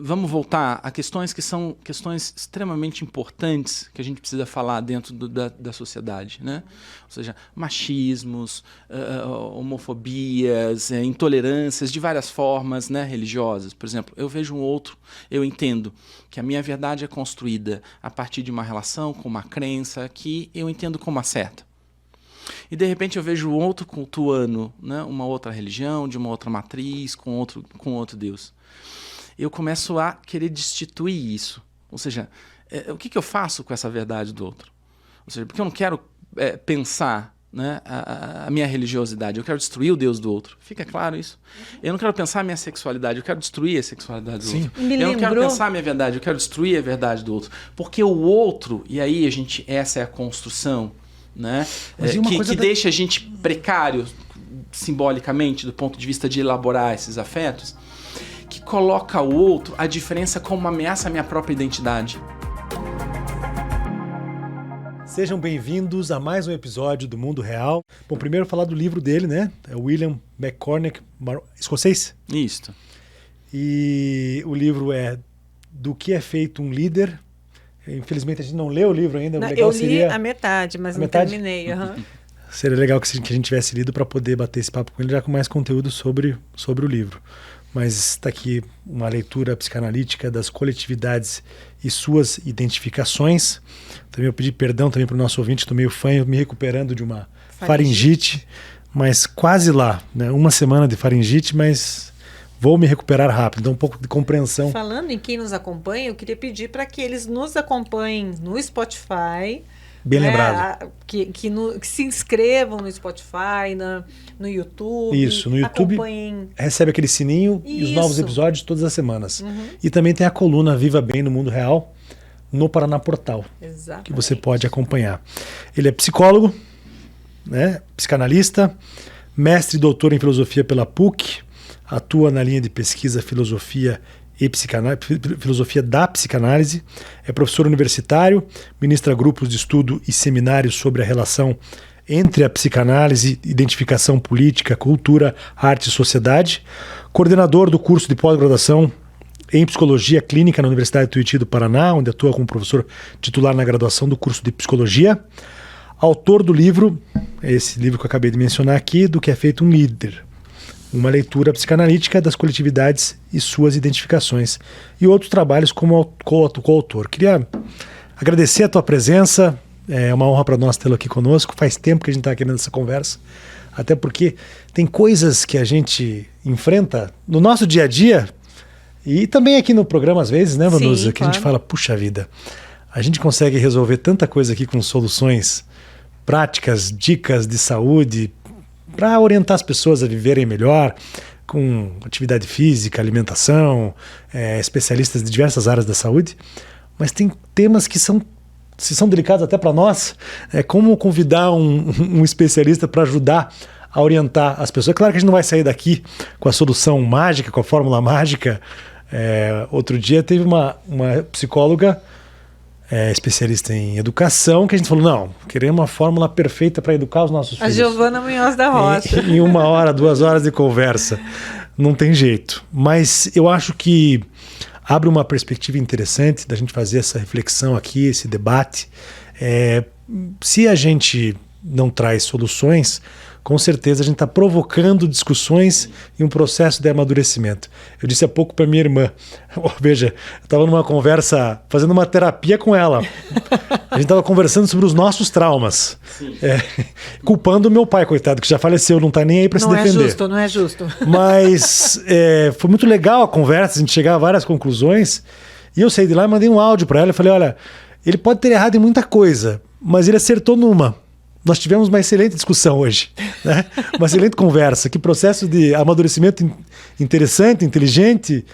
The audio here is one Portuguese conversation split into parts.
vamos voltar a questões que são questões extremamente importantes que a gente precisa falar dentro da sociedade, né? Ou seja, machismos, homofobias, intolerâncias de várias formas, né, religiosas. Por exemplo, eu vejo um outro, eu entendo que a minha verdade é construída a partir de uma relação com uma crença que eu entendo como a certa. E de repente eu vejo outro cultuando, né, uma outra religião, de uma outra matriz, com outro Deus. Eu começo a querer destituir isso. Ou seja, o que eu faço com essa verdade do outro? Ou seja, porque eu não quero pensar, né, a minha religiosidade, eu quero destruir o Deus do outro. Fica claro isso? Eu não quero pensar a minha sexualidade, eu quero destruir a sexualidade do outro. Eu não quero pensar a minha verdade, eu quero destruir a verdade do outro. Porque o outro, e aí essa é a construção, né, que deixa a gente precário simbolicamente do ponto de vista de elaborar esses afetos, que coloca o outro, a diferença, como uma ameaça à minha própria identidade. Sejam bem-vindos a mais um episódio do Mundo Real. Bom, primeiro falar do livro dele, né? É o William McCormack, escocês? Isso. E o livro é Do que é feito um líder. Infelizmente a gente não leu o livro ainda. Eu li a metade, mas não terminei. Uhum. Seria legal que a gente tivesse lido para poder bater esse papo com ele já com mais conteúdo sobre o livro. Mas está aqui uma leitura psicanalítica das coletividades e suas identificações. Também eu pedi perdão também para o nosso ouvinte, estou meio fã, me recuperando de uma faringite, mas quase lá, né? Uma semana de faringite, mas vou me recuperar rápido, então um pouco de compreensão. Falando em quem nos acompanha, eu queria pedir para que eles nos acompanhem no Spotify. Bem lembrado. Que se inscrevam no Spotify, no YouTube. Isso, no YouTube recebe aquele sininho e os novos episódios todas as semanas. Uhum. E também tem a coluna Viva Bem no Mundo Real, no Paraná Portal. Exatamente. Que você pode acompanhar. Ele é psicólogo, né, psicanalista, mestre e doutor em filosofia pela PUC, atua na linha de pesquisa filosofia da psicanálise, é professor universitário, ministra grupos de estudo e seminários sobre a relação entre a psicanálise, identificação política, cultura, arte e sociedade, coordenador do curso de pós-graduação em psicologia clínica na Universidade de Tuiuti do Paraná, onde atua como professor titular na graduação do curso de psicologia, autor do livro, esse livro que eu acabei de mencionar aqui, Do que é feito um líder. Uma leitura psicanalítica das coletividades e suas identificações. E outros trabalhos como coautor. Queria agradecer a tua presença. É uma honra para nós tê-lo aqui conosco. Faz tempo que a gente está querendo essa conversa. Até porque tem coisas que a gente enfrenta no nosso dia a dia e também aqui no programa às vezes, né, Vanusa? Que claro. A gente fala, puxa vida, a gente consegue resolver tanta coisa aqui com soluções práticas, dicas de saúde, para orientar as pessoas a viverem melhor, com atividade física, alimentação, especialistas de diversas áreas da saúde, mas tem temas que são delicados até para nós, como convidar um especialista para ajudar a orientar as pessoas. É claro que a gente não vai sair daqui com a solução mágica, com a fórmula mágica. Outro dia teve uma psicóloga especialista em educação, que a gente falou, não, queremos uma fórmula perfeita para educar os nossos filhos. A Giovana Munhoz da Rocha. Em 1 hora, 2 horas de conversa. Não tem jeito. Mas eu acho que abre uma perspectiva interessante da gente fazer essa reflexão aqui, esse debate. Se a gente não traz soluções, com certeza a gente está provocando discussões e um processo de amadurecimento. Eu disse há pouco para minha irmã, veja, eu estava numa conversa, fazendo uma terapia com ela. A gente estava conversando sobre os nossos traumas. Culpando o meu pai, coitado, que já faleceu, não está nem aí para se defender. Não é justo. Mas foi muito legal a conversa, a gente chegava a várias conclusões. E eu saí de lá e mandei um áudio para ela e falei, olha, ele pode ter errado em muita coisa, mas ele acertou numa. Nós tivemos uma excelente discussão hoje, né? Uma excelente conversa. Que processo de amadurecimento interessante, inteligente,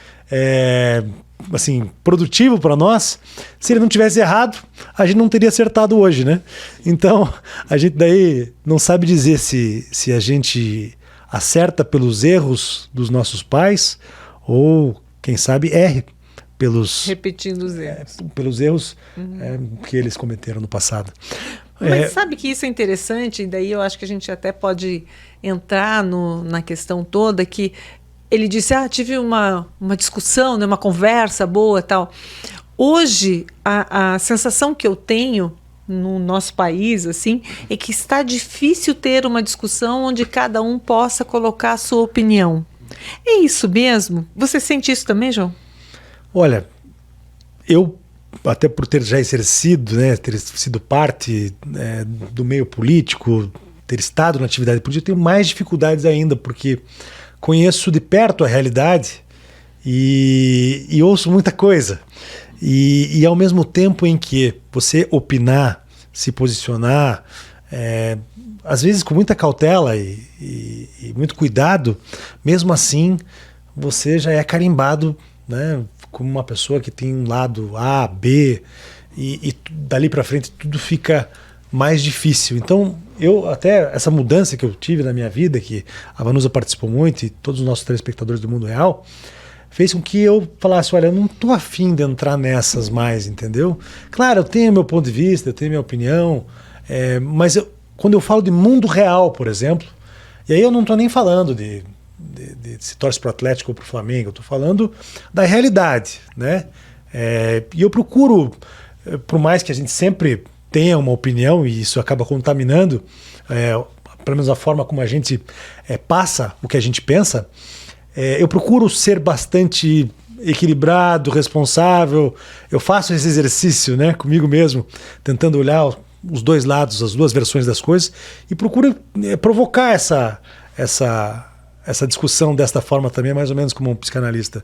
assim, produtivo para nós. Se ele não tivesse errado, a gente não teria acertado hoje, né? Então, a gente daí não sabe dizer se a gente acerta pelos erros dos nossos pais ou, quem sabe, erre repetindo os erros. Pelos erros que eles cometeram no passado. Mas sabe que isso é interessante, e daí eu acho que a gente até pode entrar na questão toda, que ele disse, tive uma discussão, né, uma conversa boa, tal. Hoje, a sensação que eu tenho no nosso país, assim, é que está difícil ter uma discussão onde cada um possa colocar a sua opinião. É isso mesmo? Você sente isso também, João? Olha, eu, até por ter já exercido, né, ter sido parte do meio político, ter estado na atividade política, eu tenho mais dificuldades ainda, porque conheço de perto a realidade e ouço muita coisa. E ao mesmo tempo em que você opinar, se posicionar, às vezes com muita cautela e muito cuidado, mesmo assim você já é carimbado, né, como uma pessoa que tem um lado A, B, e dali para frente tudo fica mais difícil. Então, até essa mudança que eu tive na minha vida, que a Vanusa participou muito e todos os nossos telespectadores do Mundo Real, fez com que eu falasse, olha, eu não estou afim de entrar nessas mais, entendeu? Claro, eu tenho meu ponto de vista, eu tenho minha opinião, mas quando eu falo de mundo real, por exemplo, e aí eu não estou nem falando de se torce para o Atlético ou para o Flamengo, eu estou falando da realidade, né? E eu procuro, por mais que a gente sempre tenha uma opinião, e isso acaba contaminando, pelo menos a forma como a gente passa o que a gente pensa, eu procuro ser bastante equilibrado, responsável. Eu faço esse exercício, né, comigo mesmo, tentando olhar os dois lados, as duas versões das coisas, e procuro provocar essa discussão desta forma também, mais ou menos como um psicanalista.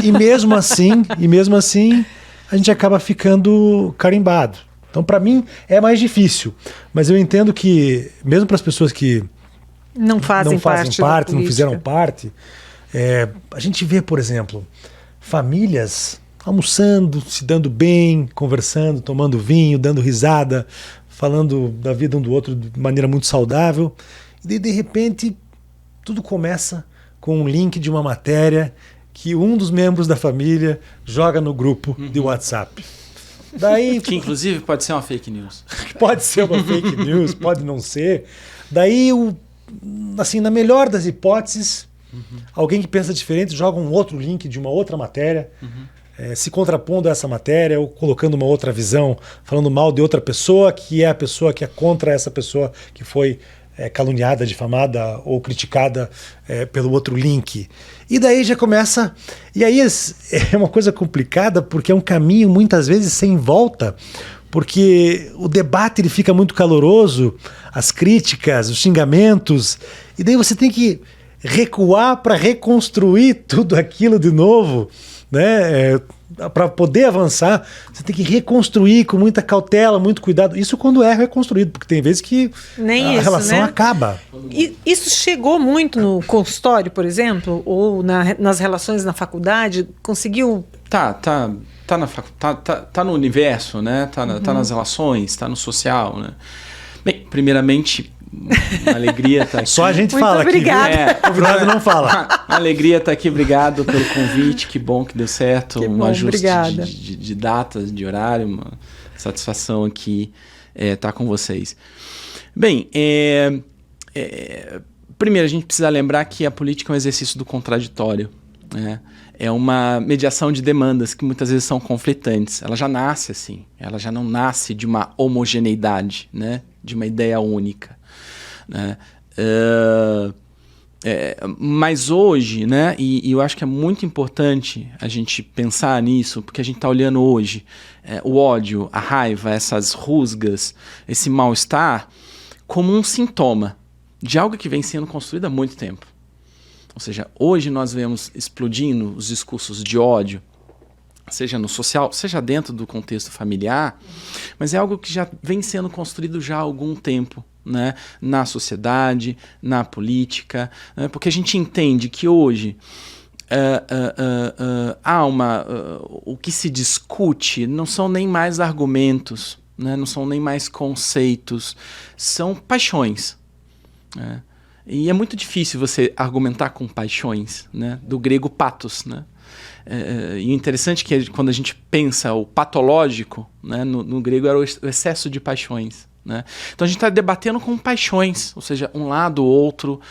E mesmo assim, a gente acaba ficando carimbado. Então, para mim, é mais difícil. Mas eu entendo que, mesmo para as pessoas que não fazem parte, não fizeram parte, a gente vê, por exemplo, famílias almoçando, se dando bem, conversando, tomando vinho, dando risada, falando da vida um do outro de maneira muito saudável. E daí, de repente, tudo começa com um link de uma matéria que um dos membros da família joga no grupo de WhatsApp. Daí, que inclusive pode ser uma fake news. Pode ser uma fake news, pode não ser. Daí, assim, na melhor das hipóteses, alguém que pensa diferente joga um outro link de uma outra matéria, se contrapondo a essa matéria ou colocando uma outra visão, falando mal de outra pessoa, que é a pessoa que é contra essa pessoa que foi caluniada, difamada ou criticada pelo outro link. E daí já começa... E aí é uma coisa complicada, porque é um caminho muitas vezes sem volta, porque o debate ele fica muito caloroso, as críticas, os xingamentos, e daí você tem que recuar para reconstruir tudo aquilo de novo, né? Para poder avançar, você tem que reconstruir com muita cautela, muito cuidado. Isso quando é reconstruído, porque tem vezes que a relação, né, acaba. E isso chegou muito no consultório, por exemplo, ou nas relações na faculdade? Conseguiu? Tá no universo, né? Tá nas relações, tá no social, né? Bem, primeiramente, uma alegria estar aqui. Só a gente muito fala obrigada. aqui. O convidado não fala. Uma alegria estar aqui, obrigado pelo convite, que bom que deu certo, um ajuste de datas, de horário, uma satisfação aqui estar com vocês. Bem, primeiro a gente precisa lembrar que a política é um exercício do contraditório, né? É uma mediação de demandas que muitas vezes são conflitantes. Ela já nasce assim, ela já não nasce de uma homogeneidade, né? De uma ideia única, né? Mas hoje, né, e eu acho que é muito importante a gente pensar nisso, porque a gente está olhando hoje o ódio, a raiva, essas rusgas, esse mal-estar, como um sintoma de algo que vem sendo construído há muito tempo. Ou seja, hoje nós vemos explodindo os discursos de ódio, seja no social, seja dentro do contexto familiar, mas é algo que já vem sendo construído já há algum tempo, né, na sociedade, na política, né, porque a gente entende que hoje o que se discute não são nem mais argumentos, né, não são nem mais conceitos, são paixões, né? E é muito difícil você argumentar com paixões, né, do grego pathos, né? E o interessante é que quando a gente pensa o patológico, né, no grego era o excesso de paixões, né? Então a gente está debatendo com paixões, ou seja, um lado ou outro.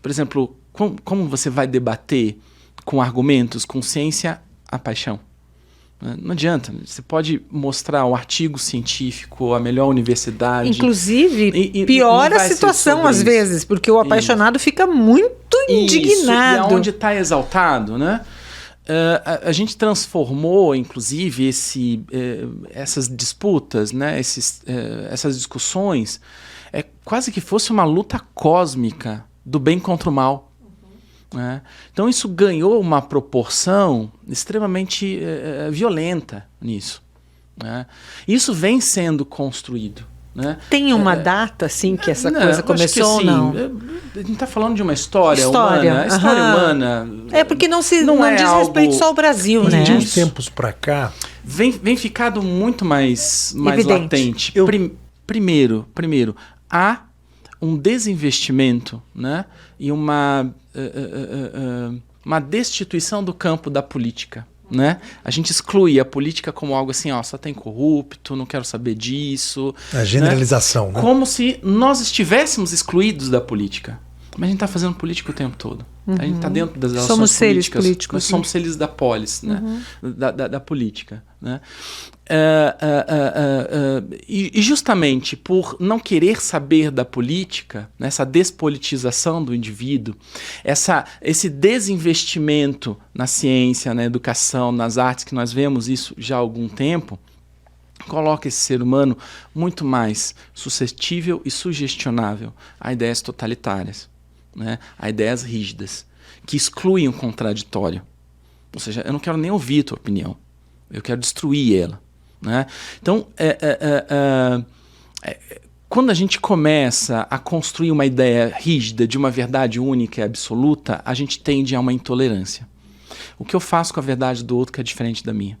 Por exemplo, como você vai debater com argumentos, com ciência, a paixão? Não adianta. Você pode mostrar o artigo científico, a melhor universidade. Inclusive, piora a situação às vezes, porque o apaixonado fica muito indignado. E onde está exaltado, né? A gente transformou, inclusive, essas disputas, né? Essas discussões, quase que fosse uma luta cósmica do bem contra o mal. Né? Então isso ganhou uma proporção extremamente violenta nisso. Né? Isso vem sendo construído. Né? Tem uma data assim que essa coisa começou ou não? A gente está falando de uma história humana. A história humana. Porque não diz respeito só ao Brasil, né? De uns tempos para cá. Vem ficado muito mais latente. Primeiro, há um desinvestimento, né? E uma destituição do campo da política. Né? A gente exclui a política como algo assim, só tem corrupto, não quero saber disso. A generalização. Né? Como se nós estivéssemos excluídos da política. Mas a gente está fazendo política o tempo todo. A gente está dentro das relações somos políticas. Seres políticos. Nós somos seres da polis, né? Da política. Né? E justamente por não querer saber da política, né, essa despolitização do indivíduo, esse desinvestimento na ciência, na educação, nas artes, que nós vemos isso já há algum tempo, coloca esse ser humano muito mais suscetível e sugestionável a ideias totalitárias, né, a ideias rígidas, que excluem o contraditório. Ou seja, eu não quero nem ouvir a tua opinião, eu quero destruir ela. Né? Então, quando a gente começa a construir uma ideia rígida de uma verdade única e absoluta, a gente tende a uma intolerância. O que eu faço com a verdade do outro que é diferente da minha?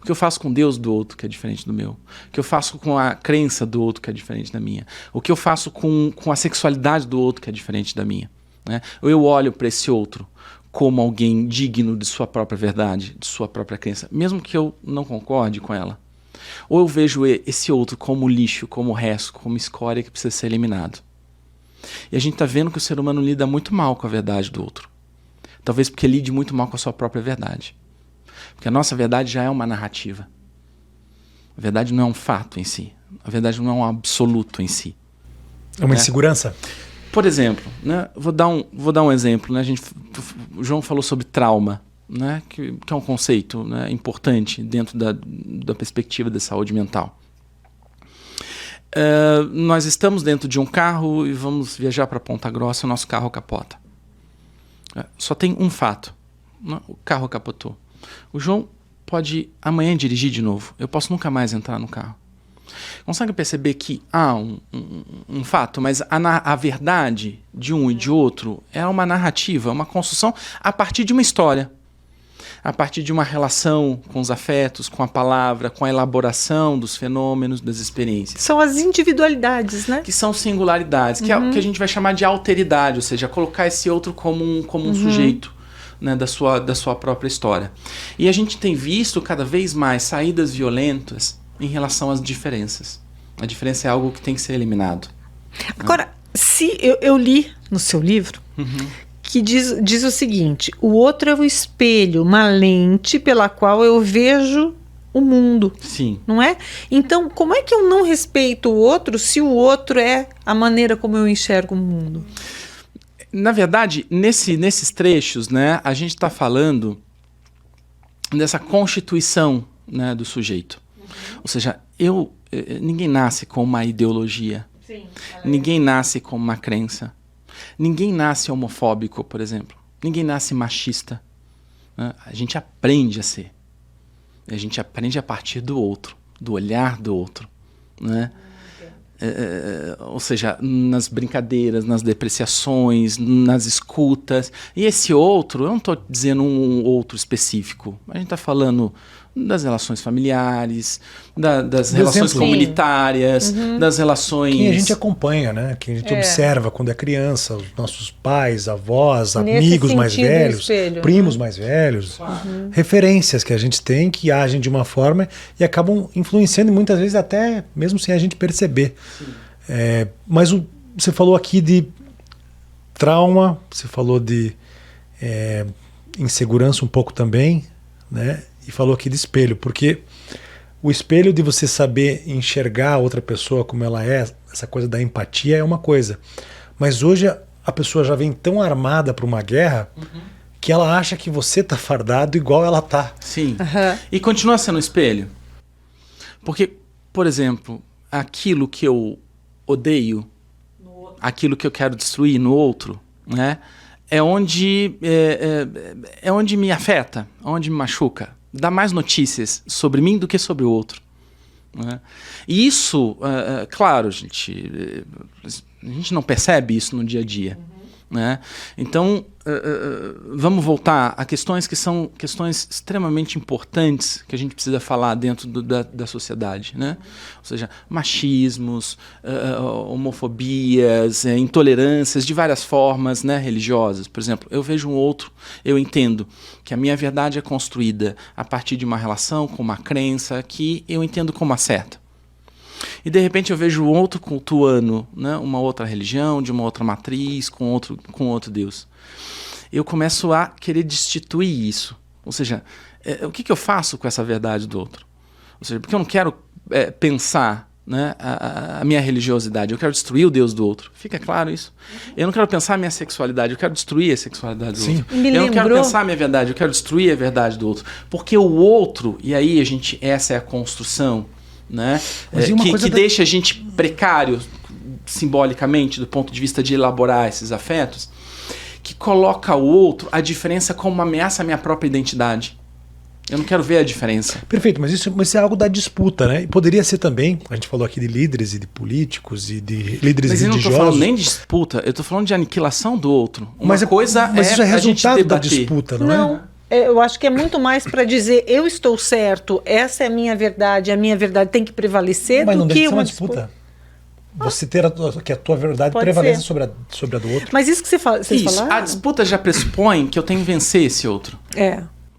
O que eu faço com Deus do outro que é diferente do meu? O que eu faço com a crença do outro que é diferente da minha? O que eu faço com a sexualidade do outro que é diferente da minha? Né? Ou eu olho para esse outro como alguém digno de sua própria verdade, de sua própria crença, mesmo que eu não concorde com ela. Ou eu vejo esse outro como lixo, como resto, como escória que precisa ser eliminado. E a gente está vendo que o ser humano lida muito mal com a verdade do outro. Talvez porque lide muito mal com a sua própria verdade. Porque a nossa verdade já é uma narrativa. A verdade não é um fato em si. A verdade não é um absoluto em si. É uma insegurança? Por exemplo, né, vou dar um exemplo. Né, o João falou sobre trauma, né, que é um conceito, né, importante dentro da perspectiva da saúde mental. Nós estamos dentro de um carro e vamos viajar para Ponta Grossa, o nosso carro capota. Só tem um fato, né, o carro capotou. O João pode amanhã dirigir de novo, eu posso nunca mais entrar no carro. Consegue perceber que há um fato, mas a verdade de um e de outro é uma narrativa, uma construção a partir de uma história, a partir de uma relação com os afetos, com a palavra, com a elaboração dos fenômenos, das experiências. São as individualidades, né? Que são singularidades, que é o que a gente vai chamar de alteridade, ou seja, colocar esse outro como um sujeito, né, da sua própria história. E a gente tem visto cada vez mais saídas violentas em relação às diferenças. A diferença é algo que tem que ser eliminado. Agora, se eu li no seu livro que diz o seguinte: o outro é o espelho, uma lente pela qual eu vejo o mundo. Sim. Não é? Então, como é que eu não respeito o outro se o outro é a maneira como eu enxergo o mundo? Na verdade, nesses trechos, né, a gente está falando dessa constituição, né, do sujeito. Ou seja, ninguém nasce com uma ideologia. Sim, ninguém nasce com uma crença. Ninguém nasce homofóbico, por exemplo. Ninguém nasce machista. Né? A gente aprende a ser. A gente aprende a partir do outro, do olhar do outro. Né? Ou seja, nas brincadeiras, nas depreciações, nas escutas. E esse outro, eu não estou dizendo um outro específico. A gente está falando das relações familiares, das relações comunitárias, das relações... Quem a gente acompanha, né? Quem a gente observa quando é criança, os nossos pais, avós, amigos mais velhos, espelho, primos mais velhos, referências que a gente tem que agem de uma forma e acabam influenciando muitas vezes até mesmo sem a gente perceber. Mas você falou aqui de trauma, você falou de insegurança um pouco também, né? E falou aqui de espelho, porque o espelho de você saber enxergar a outra pessoa como ela é, essa coisa da empatia é uma coisa. Mas hoje a pessoa já vem tão armada para uma guerra que ela acha que você tá fardado igual ela tá. Sim. E continua sendo um espelho. Porque, por exemplo, aquilo que eu odeio, aquilo que eu quero destruir no outro, né, é onde me afeta, onde me machuca. Dá mais notícias sobre mim do que sobre o outro. Né? E isso, claro, a gente não percebe isso no dia a dia. Né? Então, vamos voltar a questões que são questões extremamente importantes que a gente precisa falar dentro da sociedade. Né? Ou seja, machismos, homofobias, intolerâncias de várias formas, né, religiosas. Por exemplo, eu vejo um outro, eu entendo que a minha verdade é construída a partir de uma relação com uma crença que eu entendo como a certa. E de repente eu vejo outro cultuando, né, uma outra religião, de uma outra matriz, com outro Deus. Eu começo a querer destituir isso. Ou seja, o que eu faço com essa verdade do outro? Ou seja, porque eu não quero pensar, né, a minha religiosidade, eu quero destruir o Deus do outro. Fica claro isso? Eu não quero pensar a minha sexualidade, eu quero destruir a sexualidade do outro. Eu não quero pensar a minha verdade, eu quero destruir a verdade do outro. Porque o outro, e aí essa é a construção, né? Que deixa a gente precário simbolicamente do ponto de vista de elaborar esses afetos, que coloca o outro, a diferença como uma ameaça à minha própria identidade. Eu não quero ver a diferença. Perfeito, mas isso é algo da disputa, né? E poderia ser também, a gente falou aqui de líderes e de políticos e de líderes religiosos. Mas eu não estou falando nem de disputa, eu estou falando de aniquilação do outro. Mas isso é resultado da disputa, não é? Eu acho que é muito mais para dizer eu estou certo, essa é a minha verdade tem que prevalecer do que uma disputa. Você ter que a tua verdade prevalece sobre a do outro. Mas isso que vocês falaram? A disputa já pressupõe que eu tenho que vencer esse outro.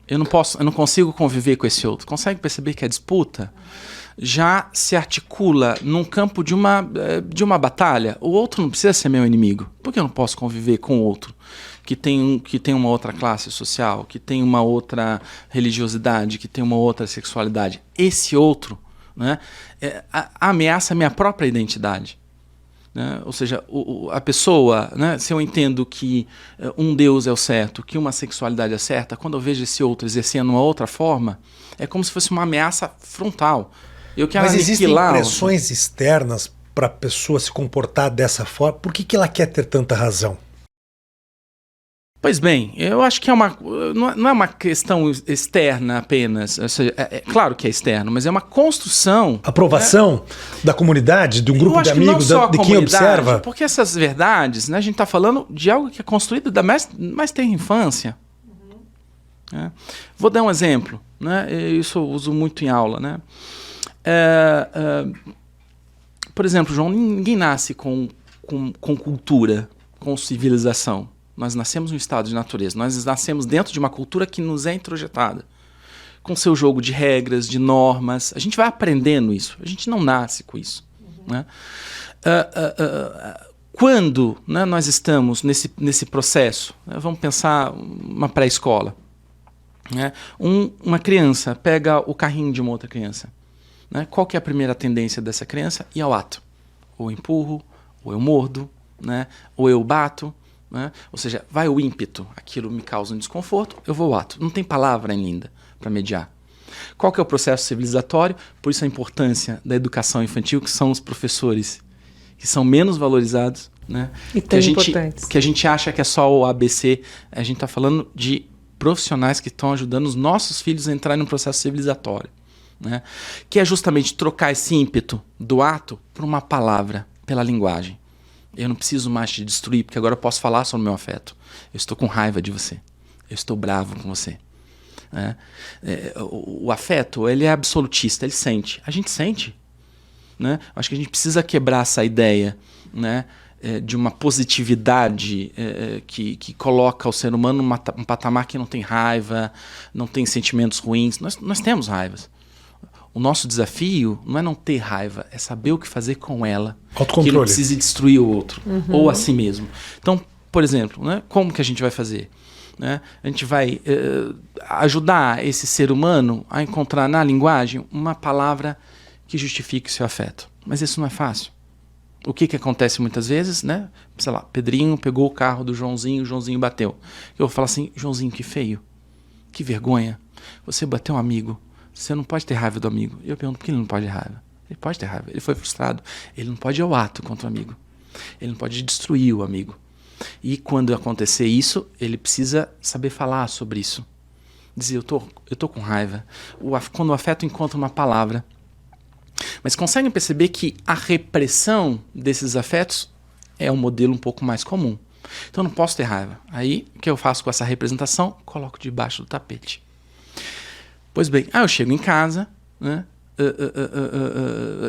Eu não consigo conviver com esse outro. Consegue perceber que a disputa já se articula num campo de uma batalha? O outro não precisa ser meu inimigo. Por que eu não posso conviver com o outro? Que tem uma outra classe social, que tem uma outra religiosidade, que tem uma outra sexualidade. Esse outro, né, ameaça a minha própria identidade. Né? Ou seja, a pessoa, né, se eu entendo que um Deus é o certo, que uma sexualidade é certa, quando eu vejo esse outro exercendo uma outra forma, é como se fosse uma ameaça frontal. Eu quero Mas existem pressões externas para a pessoa se comportar dessa forma? Por que ela quer ter tanta razão? Pois bem, eu acho que não é uma questão externa apenas. Ou seja, claro que é externo, mas é uma construção. Aprovação da comunidade, de um grupo de amigos, de quem observa. Porque essas verdades, né, a gente está falando de algo que é construído da mais tenra infância. Né? Vou dar um exemplo. Né? Isso eu uso muito em aula. Né? Por exemplo, João, ninguém nasce com cultura, com civilização. Nós nascemos no estado de natureza, nós nascemos dentro de uma cultura que nos é introjetada, com seu jogo de regras, de normas. A gente vai aprendendo isso, a gente não nasce com isso. Né? Quando, né, nós estamos nesse processo, né, vamos pensar uma pré-escola. Né? Uma criança pega o carrinho de uma outra criança. Né? Qual que é a primeira tendência dessa criança? Ir ao ato. Ou eu empurro, ou eu mordo, né? Ou eu bato. Né? Ou seja, vai o ímpeto, aquilo me causa um desconforto, eu vou ao ato. Não tem palavra ainda para mediar. Qual que é o processo civilizatório? Por isso a importância da educação infantil, que são os professores, que são menos valorizados. Né? E tão importantes. Que a gente acha que é só o ABC. A gente está falando de profissionais que estão ajudando os nossos filhos a entrarem no processo civilizatório. Né? Que é justamente trocar esse ímpeto do ato por uma palavra, pela linguagem. Eu não preciso mais te destruir, porque agora eu posso falar sobre o meu afeto. Eu estou com raiva de você. Eu estou bravo com você. Né? O afeto, ele é absolutista, ele sente. A gente sente. Né? Acho que a gente precisa quebrar essa ideia, né, de uma positividade que coloca o ser humano num patamar que não tem raiva, não tem sentimentos ruins. Nós temos raivas. O nosso desafio não é não ter raiva, é saber o que fazer com ela. Autocontrole. Que não precise destruir o outro, ou a si mesmo. Então, por exemplo, né? Como que a gente vai fazer? Né? A gente vai ajudar esse ser humano a encontrar na linguagem uma palavra que justifique o seu afeto. Mas isso não é fácil. O que acontece muitas vezes, né? Sei lá, Pedrinho pegou o carro do Joãozinho, o Joãozinho bateu. Eu vou falar assim, Joãozinho, que feio, que vergonha. Você bateu um amigo, você não pode ter raiva do amigo. E eu pergunto, por que ele não pode ter raiva? Ele pode ter raiva, ele foi frustrado. Ele não pode ir ao ato contra o amigo. Ele não pode destruir o amigo. E quando acontecer isso, ele precisa saber falar sobre isso. Dizer, eu tô com raiva. Quando o afeto encontra uma palavra. Mas conseguem perceber que a repressão desses afetos é um modelo um pouco mais comum. Então eu não posso ter raiva. Aí, o que eu faço com essa representação? Coloco debaixo do tapete. Pois bem, eu chego em casa, né?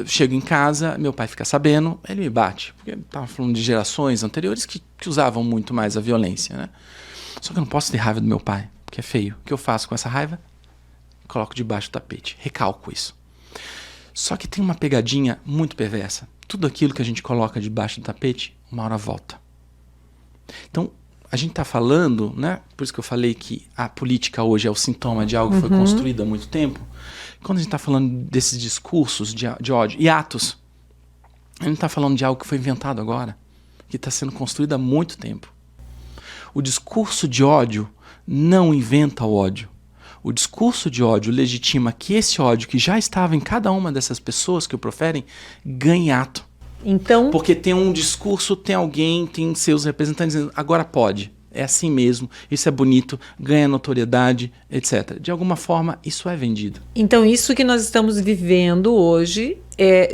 Chego em casa, meu pai fica sabendo, ele me bate. Porque eu estava falando de gerações anteriores que usavam muito mais a violência, né? Só que eu não posso ter raiva do meu pai, porque é feio. O que eu faço com essa raiva? Coloco debaixo do tapete, recalco isso. Só que tem uma pegadinha muito perversa. Tudo aquilo que a gente coloca debaixo do tapete, uma hora volta. Então, a gente está falando, né? Por isso que eu falei que a política hoje é o sintoma de algo que foi construído há muito tempo. Quando a gente está falando desses discursos de ódio e atos, a gente está falando de algo que foi inventado agora, que está sendo construído há muito tempo. O discurso de ódio não inventa o ódio. O discurso de ódio legitima que esse ódio que já estava em cada uma dessas pessoas que o proferem ganhe ato. Então, Porque tem um discurso, tem alguém, tem seus representantes dizendo, agora pode, é assim mesmo, isso é bonito, ganha notoriedade, etc. De alguma forma, isso é vendido. então isso que nós estamos vivendo hoje,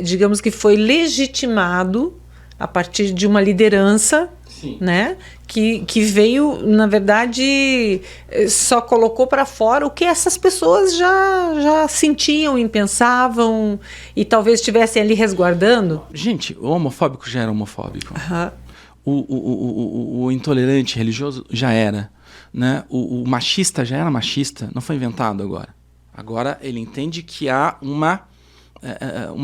digamos que foi legitimado a partir de uma liderança, Sim. né? Que veio, na verdade, só colocou para fora o que essas pessoas já sentiam e pensavam e talvez estivessem ali resguardando. Gente, o homofóbico já era homofóbico. Aham. O intolerante religioso já era. Né? O machista já era machista, não foi inventado agora. Agora ele entende que há uma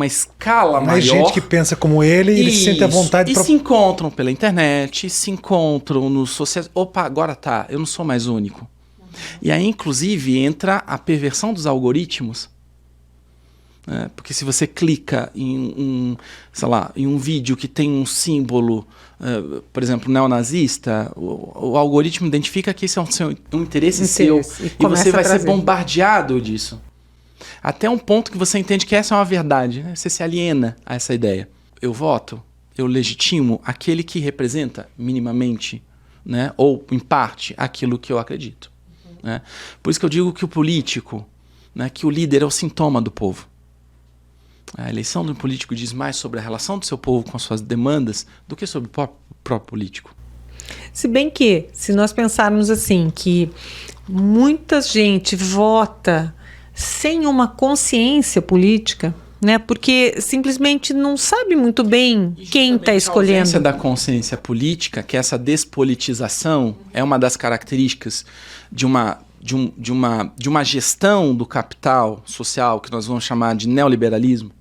escala maior. Mais gente que pensa como ele e ele se sente à vontade E se encontram pela internet, se encontram nos sociais. Opa, agora tá, eu não sou mais único. E aí, inclusive, entra a perversão dos algoritmos. Né? Porque se você clica em um vídeo que tem um símbolo, por exemplo, neonazista, o algoritmo identifica que esse é um interesse seu. E você vai ser bombardeado disso. Até um ponto que você entende que essa é uma verdade, né? Você se aliena a essa ideia. Eu voto, eu legitimo aquele que representa minimamente, né? Ou em parte aquilo que eu acredito. Né? Por isso que eu digo que o político, né? Que o líder é o sintoma do povo. A eleição de um político diz mais sobre a relação do seu povo com as suas demandas do que sobre o próprio político. Se bem que, se nós pensarmos assim, que muita gente vota sem uma consciência política, né? Porque simplesmente não sabe muito bem quem está escolhendo. A ausência da consciência política, que é essa despolitização, é uma das características de uma gestão do capital social que nós vamos chamar de neoliberalismo.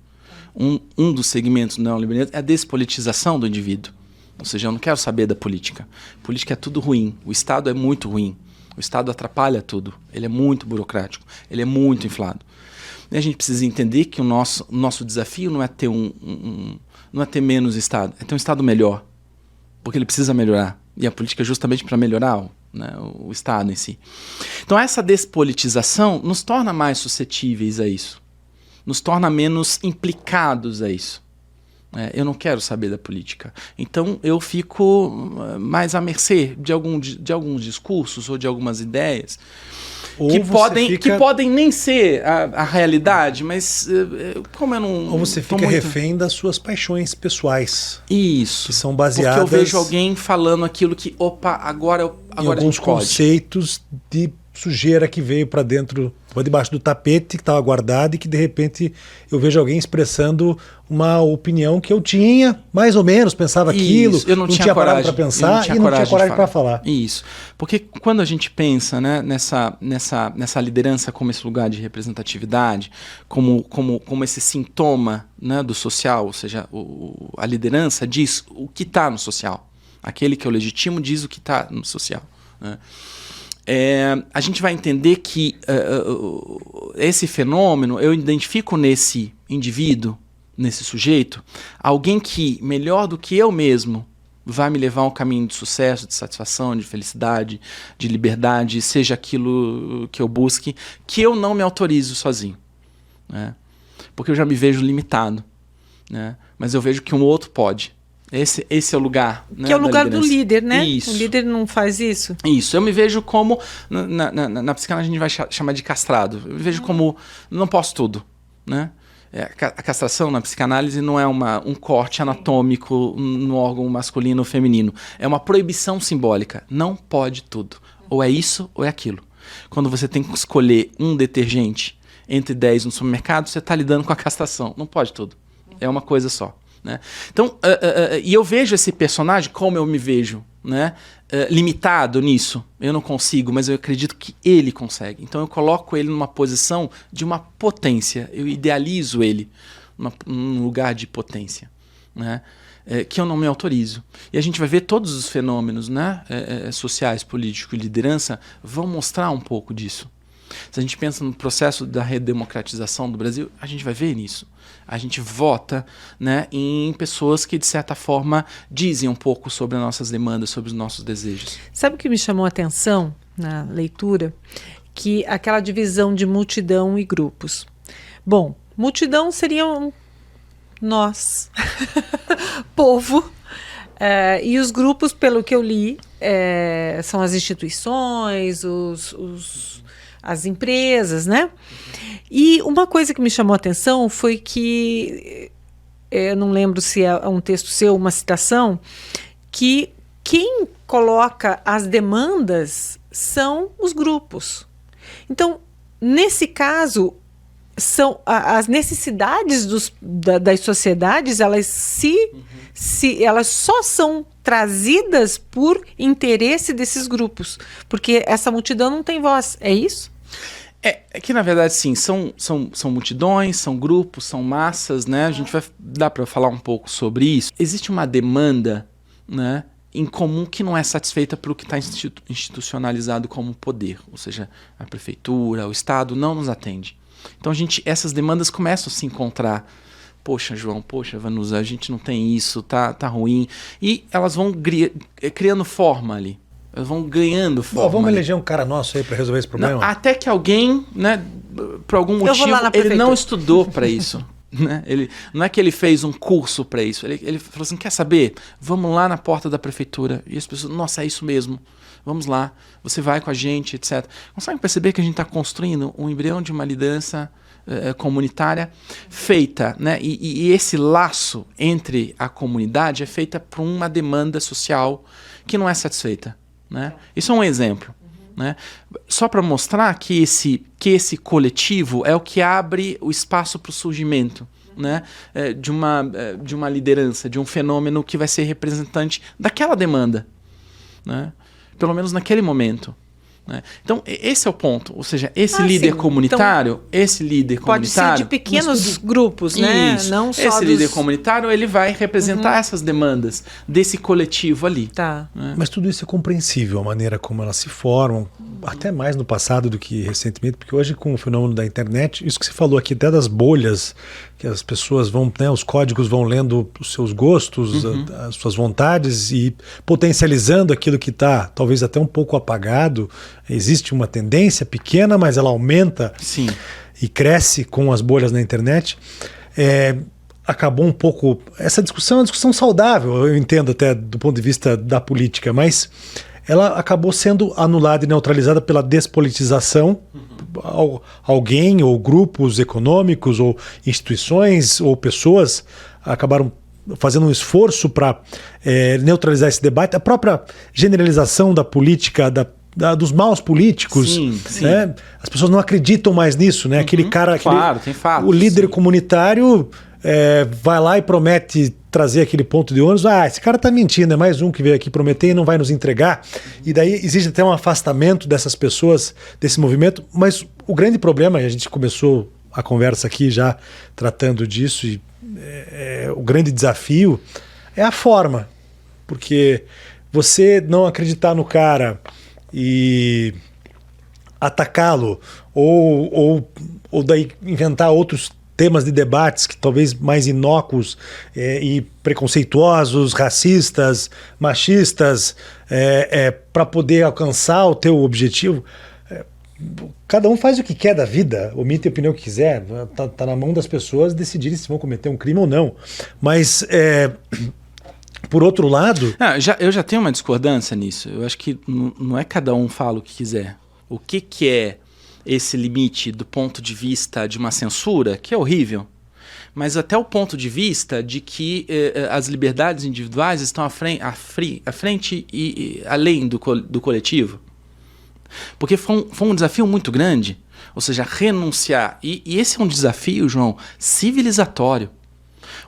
Um dos segmentos do neoliberalismo é a despolitização do indivíduo. Ou seja, eu não quero saber da política. Política é tudo ruim. O Estado é muito ruim. O Estado atrapalha tudo. Ele é muito burocrático. Ele é muito inflado. E a gente precisa entender que o nosso desafio não é ter não é ter menos Estado, é ter um Estado melhor. Porque ele precisa melhorar. E a política é justamente para melhorar o Estado em si. Então essa despolitização nos torna mais suscetíveis a isso. Nos torna menos implicados a isso. Eu não quero saber da política. Então eu fico mais à mercê de alguns discursos ou de algumas ideias que podem nem ser a realidade, mas como eu não... Ou você fica refém das suas paixões pessoais. Isso. Que são baseadas... Porque eu vejo alguém falando aquilo que, agora em alguns conceitos de sujeira que veio para dentro, debaixo do tapete, que estava guardado e que de repente eu vejo alguém expressando uma opinião que eu tinha, mais ou menos, pensava aquilo, eu não tinha coragem para pensar e não tinha coragem para falar. Isso. Porque quando a gente pensa, né, nessa liderança como esse lugar de representatividade, como esse sintoma, né, do social, ou seja, a liderança diz o que está no social. Aquele que eu legitimo diz o que está no social, né? A gente vai entender que esse fenômeno, eu identifico nesse indivíduo, nesse sujeito, alguém que, melhor do que eu mesmo, vai me levar a um caminho de sucesso, de satisfação, de felicidade, de liberdade, seja aquilo que eu busque, que eu não me autorizo sozinho, né? Porque eu já me vejo limitado, né? Mas eu vejo que um outro pode. Esse é o lugar, né, que é o lugar do líder, né? Isso. O líder não faz isso. Isso. Eu me vejo como, na psicanálise a gente vai chamar de castrado. Eu me vejo como, não posso tudo, né? A castração na psicanálise não é um corte anatômico no órgão masculino ou feminino. É uma proibição simbólica. Não pode tudo. Ou é isso ou é aquilo. Quando você tem que escolher um detergente entre 10 no supermercado, você está lidando com a castração. Não pode tudo. É uma coisa só, né? Então, e eu vejo esse personagem como eu me vejo, né? Limitado nisso. Eu não consigo, mas eu acredito que ele consegue. Então eu coloco ele numa posição de uma potência. Eu idealizo ele num lugar de potência, né? Que eu não me autorizo. E a gente vai ver todos os fenômenos, né? Sociais, políticos e liderança vão mostrar um pouco disso. Se a gente pensa no processo da redemocratização do Brasil, a gente vai ver nisso. A gente vota, né, em pessoas que, de certa forma, dizem um pouco sobre as nossas demandas, sobre os nossos desejos. Sabe o que me chamou a atenção na leitura? Que aquela divisão de multidão e grupos. Bom, multidão seriam nós, povo, e os grupos, pelo que eu li, são as instituições, as empresas, né? E uma coisa que me chamou a atenção foi que, eu não lembro se é um texto seu, uma citação, que quem coloca as demandas são os grupos. Então, nesse caso, são as necessidades das sociedades, elas só são trazidas por interesse desses grupos, porque essa multidão não tem voz, é isso? É que, na verdade, sim, são multidões, são grupos, são massas, né? A gente vai dar para falar um pouco sobre isso. Existe uma demanda, né, em comum que não é satisfeita pelo que está institucionalizado como poder, ou seja, a prefeitura, o Estado não nos atende. Então essas demandas começam a se encontrar. Poxa, João, poxa, Vanusa, a gente não tem isso, tá ruim. E elas vão criando forma ali. Elas vão ganhando forma. Vamos eleger um cara nosso aí para resolver esse problema? Não, até que alguém, né, por algum motivo, ele não estudou para isso. Né? Não é que ele fez um curso para isso. Ele falou assim, quer saber? Vamos lá na porta da prefeitura. E as pessoas, nossa, é isso mesmo. Vamos lá, você vai com a gente, etc. Consegue perceber que a gente está construindo um embrião de uma liderança comunitária feita, né? E esse laço entre a comunidade é feita por uma demanda social que não é satisfeita, né? Isso é um exemplo, né? Só para mostrar que esse coletivo é o que abre o espaço para o surgimento, né? De uma liderança, de um fenômeno que vai ser representante daquela demanda, né? Pelo menos naquele momento, né? Então, esse é o ponto. Ou seja, esse líder comunitário, pode ser de pequenos grupos, né? Isso. Não só esse líder comunitário, ele vai representar essas demandas desse coletivo ali. Tá. Né? Mas tudo isso é compreensível, a maneira como elas se formam, até mais no passado do que recentemente, porque hoje, com o fenômeno da internet, isso que você falou aqui, até das bolhas, que as pessoas vão, né, os códigos vão lendo os seus gostos, as suas vontades e potencializando aquilo que está talvez até um pouco apagado. Existe uma tendência pequena, mas ela aumenta. Sim. E cresce com as bolhas na internet. Acabou um pouco... Essa discussão é uma discussão saudável, eu entendo até do ponto de vista da política, mas ela acabou sendo anulada e neutralizada pela despolitização. Alguém ou grupos econômicos ou instituições ou pessoas acabaram fazendo um esforço para neutralizar esse debate. A própria generalização da política, dos maus políticos, sim, né? As pessoas não acreditam mais nisso, né? Aquele cara, claro, tem fatos, o líder sim. comunitário vai lá e promete trazer aquele ponto de ônibus. Esse cara tá mentindo, é mais um que veio aqui prometer e não vai nos entregar. E daí existe até um afastamento dessas pessoas, desse movimento. Mas o grande problema, e a gente começou a conversa aqui já tratando disso, e o grande desafio é a forma. Porque você não acreditar no cara e atacá-lo, ou daí inventar outros temas de debates que talvez mais inócuos e preconceituosos, racistas, machistas, para poder alcançar o teu objetivo. Cada um faz o que quer da vida, omite a opinião que quiser, tá na mão das pessoas decidirem se vão cometer um crime ou não. Mas, por outro lado... Eu já tenho uma discordância nisso. Eu acho que não é cada um fala o que quiser. O que é esse limite do ponto de vista de uma censura, que é horrível, mas até o ponto de vista de que as liberdades individuais estão à frente e além do coletivo. Porque foi um desafio muito grande, ou seja, renunciar. E esse é um desafio, João, civilizatório.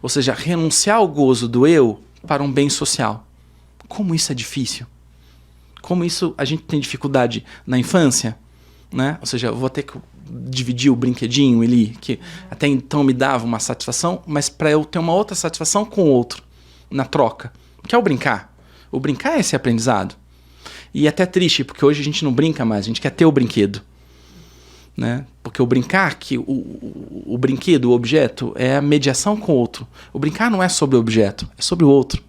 Ou seja, renunciar ao gozo do eu para um bem social. Como isso é difícil. Como isso a gente tem dificuldade na infância, né? Ou seja, eu vou ter que dividir o brinquedinho ali, que até então me dava uma satisfação, mas para eu ter uma outra satisfação com o outro, na troca, que é o brincar. O brincar é esse aprendizado. E é até triste, porque hoje a gente não brinca mais, a gente quer ter o brinquedo. Né? Porque o brincar, que o brinquedo, o objeto, é a mediação com o outro. O brincar não é sobre o objeto, é sobre o outro.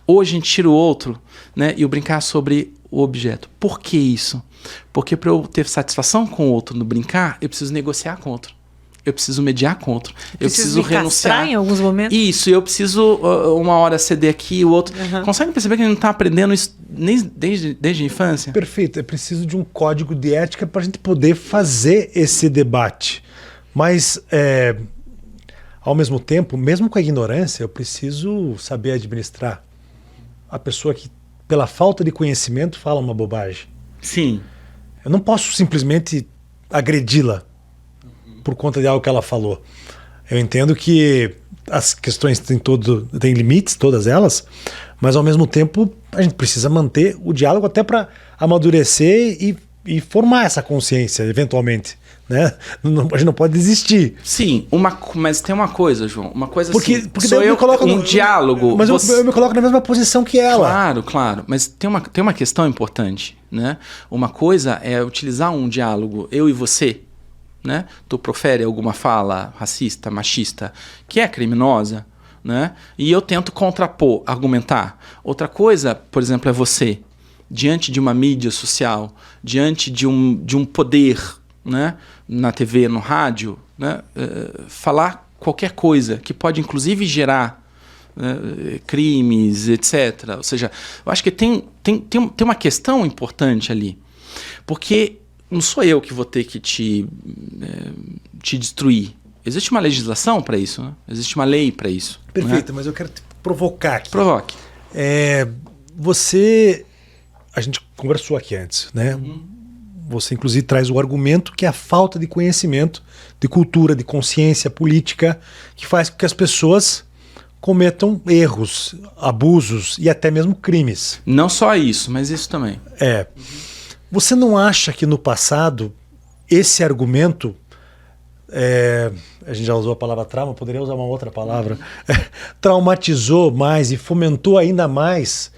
Hoje a gente tira o outro, né, e o brincar sobre o objeto. Por que isso? Porque para eu ter satisfação com o outro no brincar, eu preciso negociar com o outro. Eu preciso mediar com o outro. Eu preciso renunciar. Em alguns momentos? Isso, eu preciso uma hora ceder aqui, o outro. Consegue perceber que a gente não está aprendendo isso desde a infância? Perfeito. É preciso de um código de ética para a gente poder fazer esse debate. Mas, ao mesmo tempo, mesmo com a ignorância, eu preciso saber administrar. A pessoa que, pela falta de conhecimento, fala uma bobagem. Sim. Eu não posso simplesmente agredi-la por conta de algo que ela falou. Eu entendo que as questões têm limites, todas elas, mas ao mesmo tempo a gente precisa manter o diálogo até para amadurecer e formar essa consciência, eventualmente. Né? A gente não pode desistir. Sim, mas tem uma coisa, João. Uma coisa porque sou eu um diálogo. Mas eu me coloco na mesma posição que ela. Claro. Mas tem uma questão importante. Né? Uma coisa é utilizar um diálogo, eu e você. Né? Tu profere alguma fala racista, machista, que é criminosa, né? E eu tento contrapor, argumentar. Outra coisa, por exemplo, é você, diante de uma mídia social, diante de um poder, né? Na TV, no rádio, né? Falar qualquer coisa que pode inclusive gerar crimes, etc. Ou seja, eu acho que tem uma questão importante ali, porque não sou eu que vou ter que te destruir. Existe uma legislação para isso, né? Existe uma lei para isso. Perfeito, né? Mas eu quero te provocar aqui. Provoque. A gente conversou aqui antes, né? Você inclusive traz o argumento que é a falta de conhecimento, de cultura, de consciência política, que faz com que as pessoas cometam erros, abusos e até mesmo crimes. Não só isso, mas isso também. Você não acha que no passado esse argumento, a gente já usou a palavra trauma, poderia usar uma outra palavra, traumatizou mais e fomentou ainda mais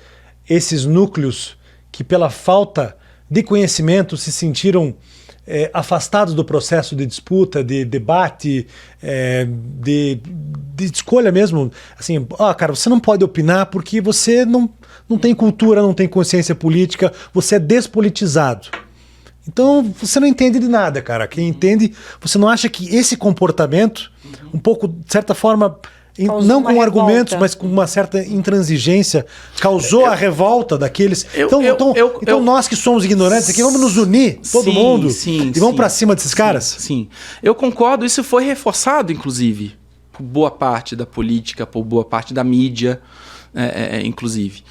esses núcleos que pela falta de conhecimento se sentiram afastados do processo de disputa, de debate, de escolha mesmo? Assim, cara, você não pode opinar porque você não tem cultura, não tem consciência política, você é despolitizado. Então, você não entende de nada, cara. Quem entende, você não acha que esse comportamento, um pouco, de certa forma, não com argumentos, mas com uma certa intransigência, causou a revolta daqueles... Então nós que somos ignorantes aqui, vamos nos unir, todo mundo, e vamos para cima desses caras? Sim, eu concordo. Isso foi reforçado, inclusive, por boa parte da política, por boa parte da mídia, inclusive.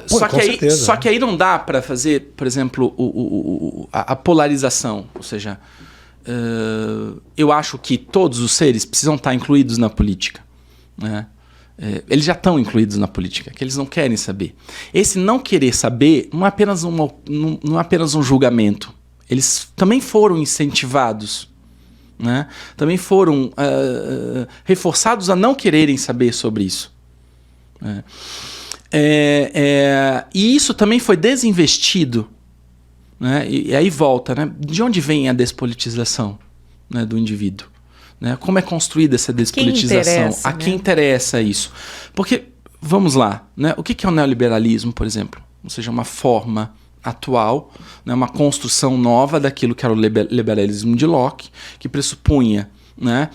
Só que aí não dá para fazer, por exemplo, a polarização. Ou seja, eu acho que todos os seres precisam estar incluídos na política. Né? Eles já estão incluídos na política, que eles não querem saber. Esse não querer saber não é apenas um julgamento. Eles também foram incentivados, né? Também foram reforçados a não quererem saber sobre isso. E isso também foi desinvestido, né? E aí volta, né? De onde vem a despolitização, né, do indivíduo? Né? Como é construída essa despolitização? A quem interessa isso? Porque, vamos lá, né? O que é o neoliberalismo, por exemplo? Ou seja, uma forma atual, né? Uma construção nova daquilo que era o liberalismo de Locke, que pressupunha, né,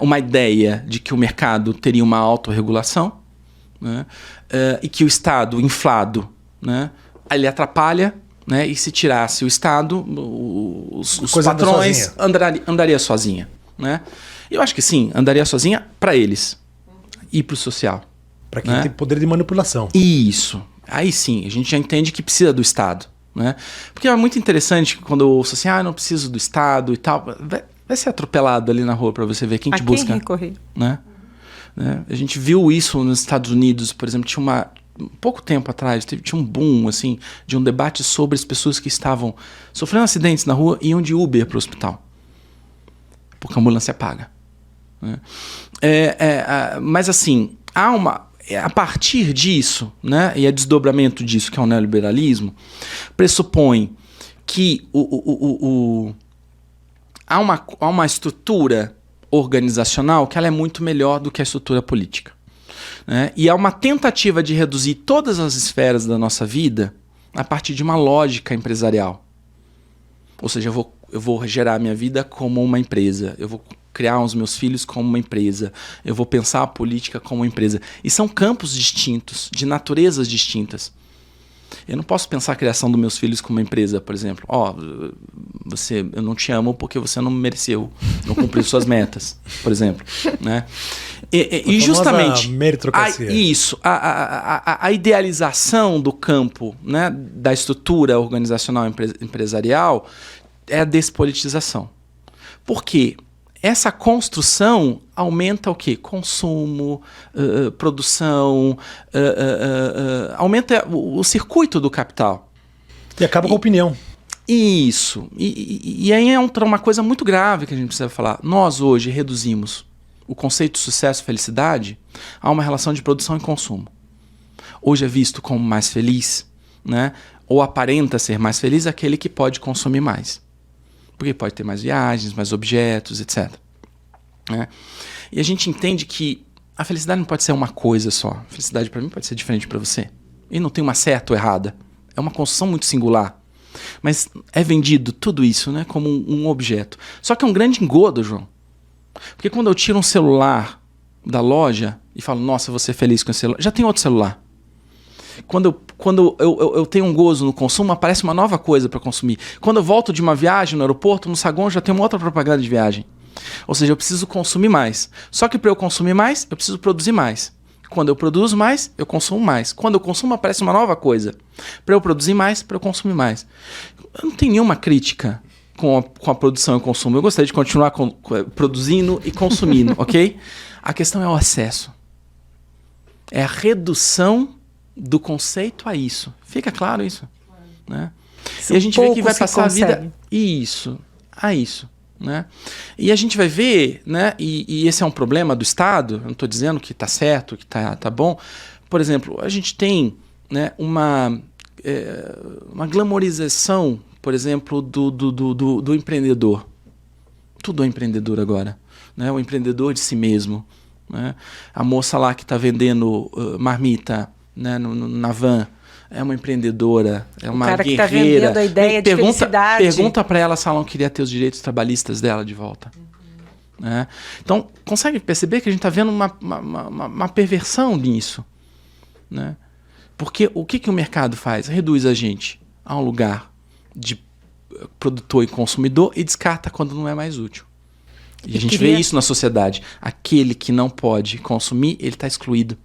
uma ideia de que o mercado teria uma autorregulação, né? E que o Estado inflado, né, ele atrapalha, né, e se tirasse o Estado, os patrões andaria sozinha. Né? Eu acho que sim, andaria sozinha para eles e para o social. Para quem tem poder de manipulação. Isso. Aí sim, a gente já entende que precisa do Estado. Né? Porque é muito interessante quando eu ouço assim, não preciso do Estado e tal. Vai ser atropelado ali na rua para você ver quem te busca. Recorrer. Né? A gente viu isso nos Estados Unidos, por exemplo, tinha pouco tempo atrás, tinha um boom assim, de um debate sobre as pessoas que estavam sofrendo acidentes na rua e iam de Uber para o hospital. Porque a ambulância paga. Né? Mas assim, a partir disso, né, e o desdobramento disso, que é o neoliberalismo, pressupõe que há uma estrutura organizacional que ela é muito melhor do que a estrutura política. Né? E há uma tentativa de reduzir todas as esferas da nossa vida a partir de uma lógica empresarial. Ou seja, eu vou gerar a minha vida como uma empresa, eu vou criar os meus filhos como uma empresa, eu vou pensar a política como uma empresa. E são campos distintos, de naturezas distintas. Eu não posso pensar a criação dos meus filhos como uma empresa, por exemplo. Eu não te amo porque você não mereceu, não cumpriu suas metas, por exemplo. Né? E justamente meritocracia. A idealização do campo, né, da estrutura organizacional empresarial é a despolitização. Por quê? Essa construção aumenta o quê? Consumo, produção, aumenta o circuito do capital. E acaba com a opinião. Isso. E aí entra uma coisa muito grave que a gente precisa falar. Nós hoje reduzimos o conceito de sucesso e felicidade a uma relação de produção e consumo. Hoje é visto como mais feliz, né? Ou aparenta ser mais feliz aquele que pode consumir mais. Porque pode ter mais viagens, mais objetos, etc. Né? E a gente entende que a felicidade não pode ser uma coisa só. A felicidade para mim pode ser diferente para você. E não tem uma certa ou errada. É uma construção muito singular. Mas é vendido tudo isso, né, como um objeto. Só que é um grande engodo, João. Porque quando eu tiro um celular da loja e falo, nossa, eu vou ser feliz com esse celular, já tem outro celular. Quando eu tenho um gozo no consumo, aparece uma nova coisa para consumir. Quando eu volto de uma viagem no aeroporto, no saguão, já tem uma outra propaganda de viagem. Ou seja, eu preciso consumir mais. Só que para eu consumir mais, eu preciso produzir mais. Quando eu produzo mais, eu consumo mais. Quando eu consumo, aparece uma nova coisa. Para eu produzir mais, para eu consumir mais. Eu não tenho nenhuma crítica com a produção e o consumo. Eu gostaria de continuar produzindo e consumindo, ok? A questão é o acesso. É a redução do conceito a isso. Fica claro isso? Né? E a gente vê que vai passar a vida a isso. Né? E a gente vai ver, né? E esse é um problema do Estado, eu não estou dizendo que está certo, que tá bom. Por exemplo, a gente tem, né, uma glamorização, por exemplo, do empreendedor. Tudo é empreendedor agora. Né? O empreendedor de si mesmo. Né? A moça lá que está vendendo marmita, né, na van, é uma empreendedora, é uma guerreira. O cara que está vendendo a ideia de felicidade. Pergunta para ela se ela não queria ter os direitos trabalhistas dela de volta. Né? Então, consegue perceber que a gente está vendo uma perversão nisso. Né? Porque o que o mercado faz? Reduz a gente a um lugar de produtor e consumidor e descarta quando não é mais útil. E a gente vê isso na sociedade. Aquele que não pode consumir, ele está excluído.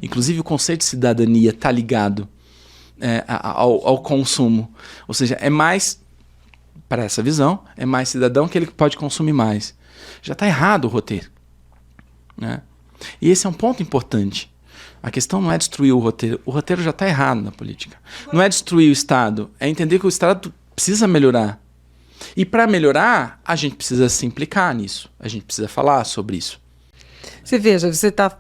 Inclusive o conceito de cidadania está ligado ao consumo. Ou seja, é mais, para essa visão, é mais cidadão aquele que pode consumir mais. Já está errado o roteiro. Né? E esse é um ponto importante. A questão não é destruir o roteiro já está errado na política. Não é destruir o Estado, é entender que o Estado precisa melhorar. E para melhorar, a gente precisa se implicar nisso. A gente precisa falar sobre isso. Você veja, você está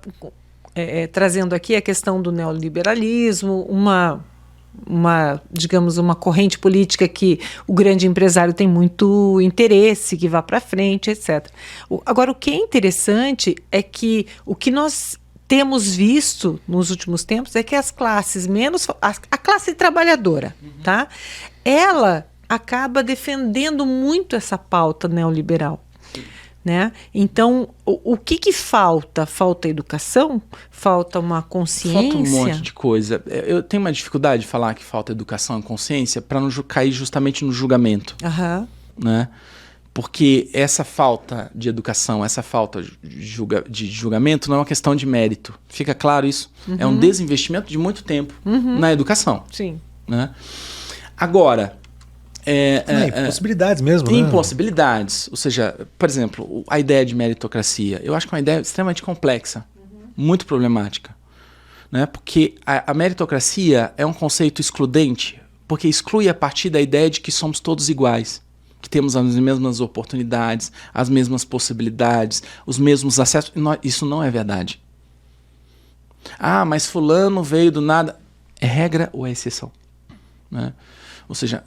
trazendo aqui a questão do neoliberalismo, digamos, uma corrente política que o grande empresário tem muito interesse, que vá para frente, etc. Agora, o que é interessante é que o que nós temos visto nos últimos tempos é que as classes a classe trabalhadora, tá? Ela acaba defendendo muito essa pauta neoliberal. Né? Então, o que falta? Falta educação? Falta uma consciência? Falta um monte de coisa. Eu tenho uma dificuldade de falar que falta educação e consciência para não cair justamente no julgamento. Uhum. Né? Porque essa falta de educação, essa falta de julgamento não é uma questão de mérito. Fica claro isso? Uhum. É um desinvestimento de muito tempo na educação. Sim. Né? Agora... impossibilidades mesmo, tem né? impossibilidades. Ou seja, por exemplo, a ideia de meritocracia. Eu acho que é uma ideia extremamente complexa, muito problemática. Né? Porque a meritocracia é um conceito excludente, porque exclui a partir da ideia de que somos todos iguais, que temos as mesmas oportunidades, as mesmas possibilidades, os mesmos acessos. Isso não é verdade. Ah, mas fulano veio do nada. É regra ou é exceção? Né? Ou seja,